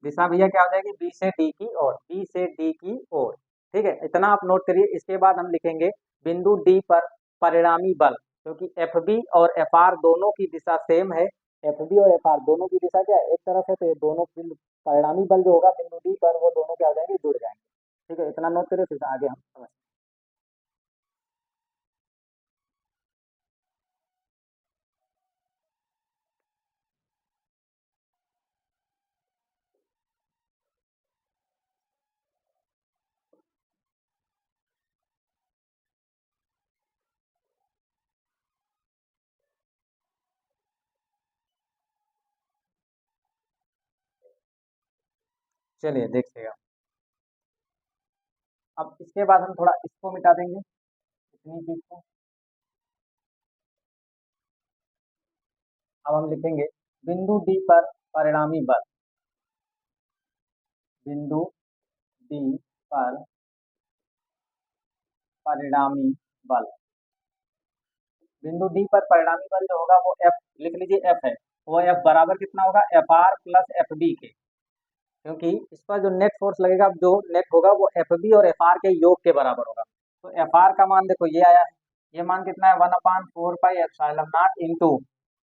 दिशा भैया क्या हो जाएगी, बी से डी की ओर, बी से डी की ओर। ठीक है, इतना आप नोट करिए। इसके बाद हम लिखेंगे बिंदु डी पर परिणामी बल, क्योंकि एफ बी और एफ आर दोनों की दिशा सेम है, एफ बी और एफ आर दोनों की दिशा क्या है, एक तरफ है, तो ये दोनों बिंदु परिणामी बल जो होगा बिंदु डी पर, वो दोनों क्या हो जाएंगे, जुड़ जाएंगे। ठीक है, इतना नोट करिए, फिर आगे हम समझ। चलिए देखिएगा, अब इसके बाद हम थोड़ा इसको मिटा देंगे, इतनी चीज को। अब हम लिखेंगे बिंदु डी पर परिणामी बल, बिंदु डी पर परिणामी बल, बिंदु डी पर परिणामी बल जो होगा वो एफ, लिख लीजिए एफ है, वो एफ बराबर कितना होगा, F R plus F B के, क्योंकि इस पर जो नेट फोर्स लगेगा, जो नेट होगा वो एफ बी और एफ आर के योग के बराबर होगा। तो एफ आर का मान देखो ये आया है, ये मान कितना है, 1/4πε0 इंटू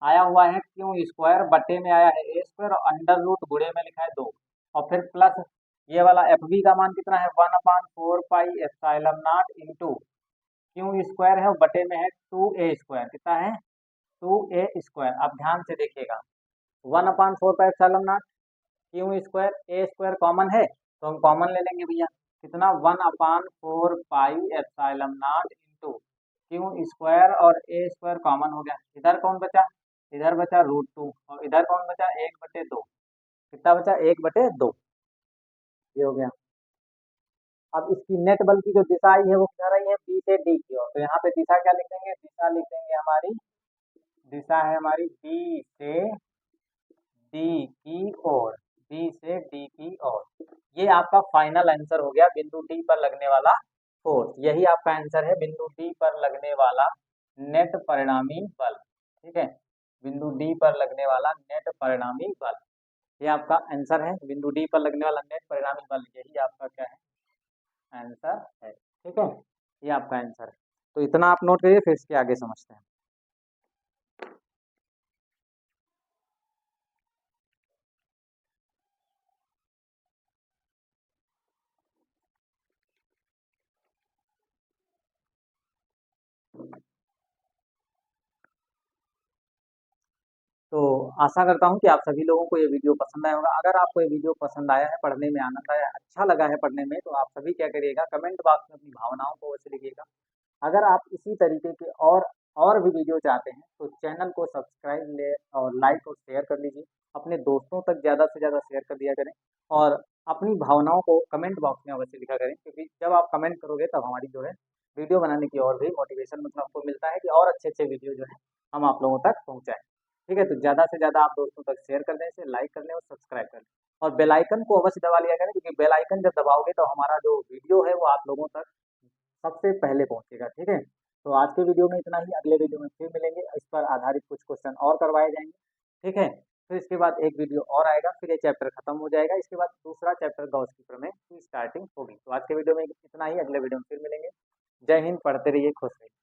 आया हुआ है क्यू स्क्वायर बटे में आया है ए स्क्वायर, और अंडर रूट गुणे में लिखा है 2, और फिर प्लस ये वाला एफ बी का मान कितना है, 1/4πε0 इंटू क्यू स्क्वायर है और बटे में है 2a स्क्वायर, कितना है, 2a स्क्वायर। अब ध्यान से देखिएगा, 1/4πε0 क्यू स्क्वायर, ए स्क्वायर कॉमन है तो हम कॉमन ले लेंगे भैया, कितना, 1/4πε0 इंटू क्यू स्क्वायर, और ए स्क्वायर कॉमन हो गया, इधर कौन बचा, इधर बचा √2, और इधर कौन बचा, 1/2, कितना बचा, 1/2, ये हो गया। अब इसकी नेट बल की जो दिशा आई है वो क्या रही है, बी से डी की ओर, तो यहाँ पे दिशा क्या लिख देंगे, दिशा लिख देंगे हमारी, दिशा है हमारी बी से डी की ओर, बी से डी की ओर। ये आपका फाइनल आंसर हो गया, बिंदु डी पर लगने वाला फोर्स, यही आपका आंसर है, बिंदु डी पर लगने वाला नेट परिणामी बल। ठीक है, बिंदु डी पर लगने वाला नेट परिणामी बल, ये आपका आंसर है, बिंदु डी पर लगने वाला नेट परिणामी बल, यही आपका क्या है, आंसर है। ठीक है, ये आपका आंसर है। तो इतना आप नोट करिए, फिर इसके आगे समझते हैं। तो आशा करता हूँ कि आप सभी लोगों को ये वीडियो पसंद आया होगा। अगर आपको ये वीडियो पसंद आया है, पढ़ने में आनंद आया, अच्छा लगा है पढ़ने में, तो आप सभी क्या करिएगा, कमेंट बॉक्स में अपनी भावनाओं को अवश्य लिखिएगा। अगर आप इसी तरीके के और भी वीडियो चाहते हैं, तो चैनल को सब्सक्राइब ले और लाइक और शेयर कर लीजिए। अपने दोस्तों तक ज़्यादा से ज़्यादा शेयर कर दिया करें, और अपनी भावनाओं को कमेंट बॉक्स में अवश्य लिखा करें, क्योंकि जब आप कमेंट करोगे तब हमारी जो है वीडियो बनाने की और भी मोटिवेशन मतलब हमको मिलता है कि और अच्छे-अच्छे वीडियो जो है हम आप लोगों तक पहुँचाएँ। ठीक है? तो ज़्यादा से ज़्यादा आप दोस्तों तक शेयर कर दें, इसे लाइक कर लें और सब्सक्राइब कर लें। और बेल आइकन को अवश्य दबा लिया करें, क्योंकि बेल आइकन जब दबाओगे तो हमारा जो वीडियो है वो आप लोगों तक सबसे पहले पहुँचेगा, ठीक है? तो आज के वीडियो में इतना ही, अगले वीडियो में फिर मिलेंगे, इस पर आधारित कुछ क्वेश्चन और करवाए जाएँगे, ठीक है? फिर इसके बाद एक वीडियो और आएगा, फिर ये चैप्टर खत्म हो जाएगा, इसके बाद दूसरा चैप्टर गॉस की प्रमेय की स्टार्टिंग होगी। तो आज के वीडियो में इतना ही, अगले वीडियो में फिर मिलेंगे। जय हिंद, पढ़ते रहिए, खुश रहिए।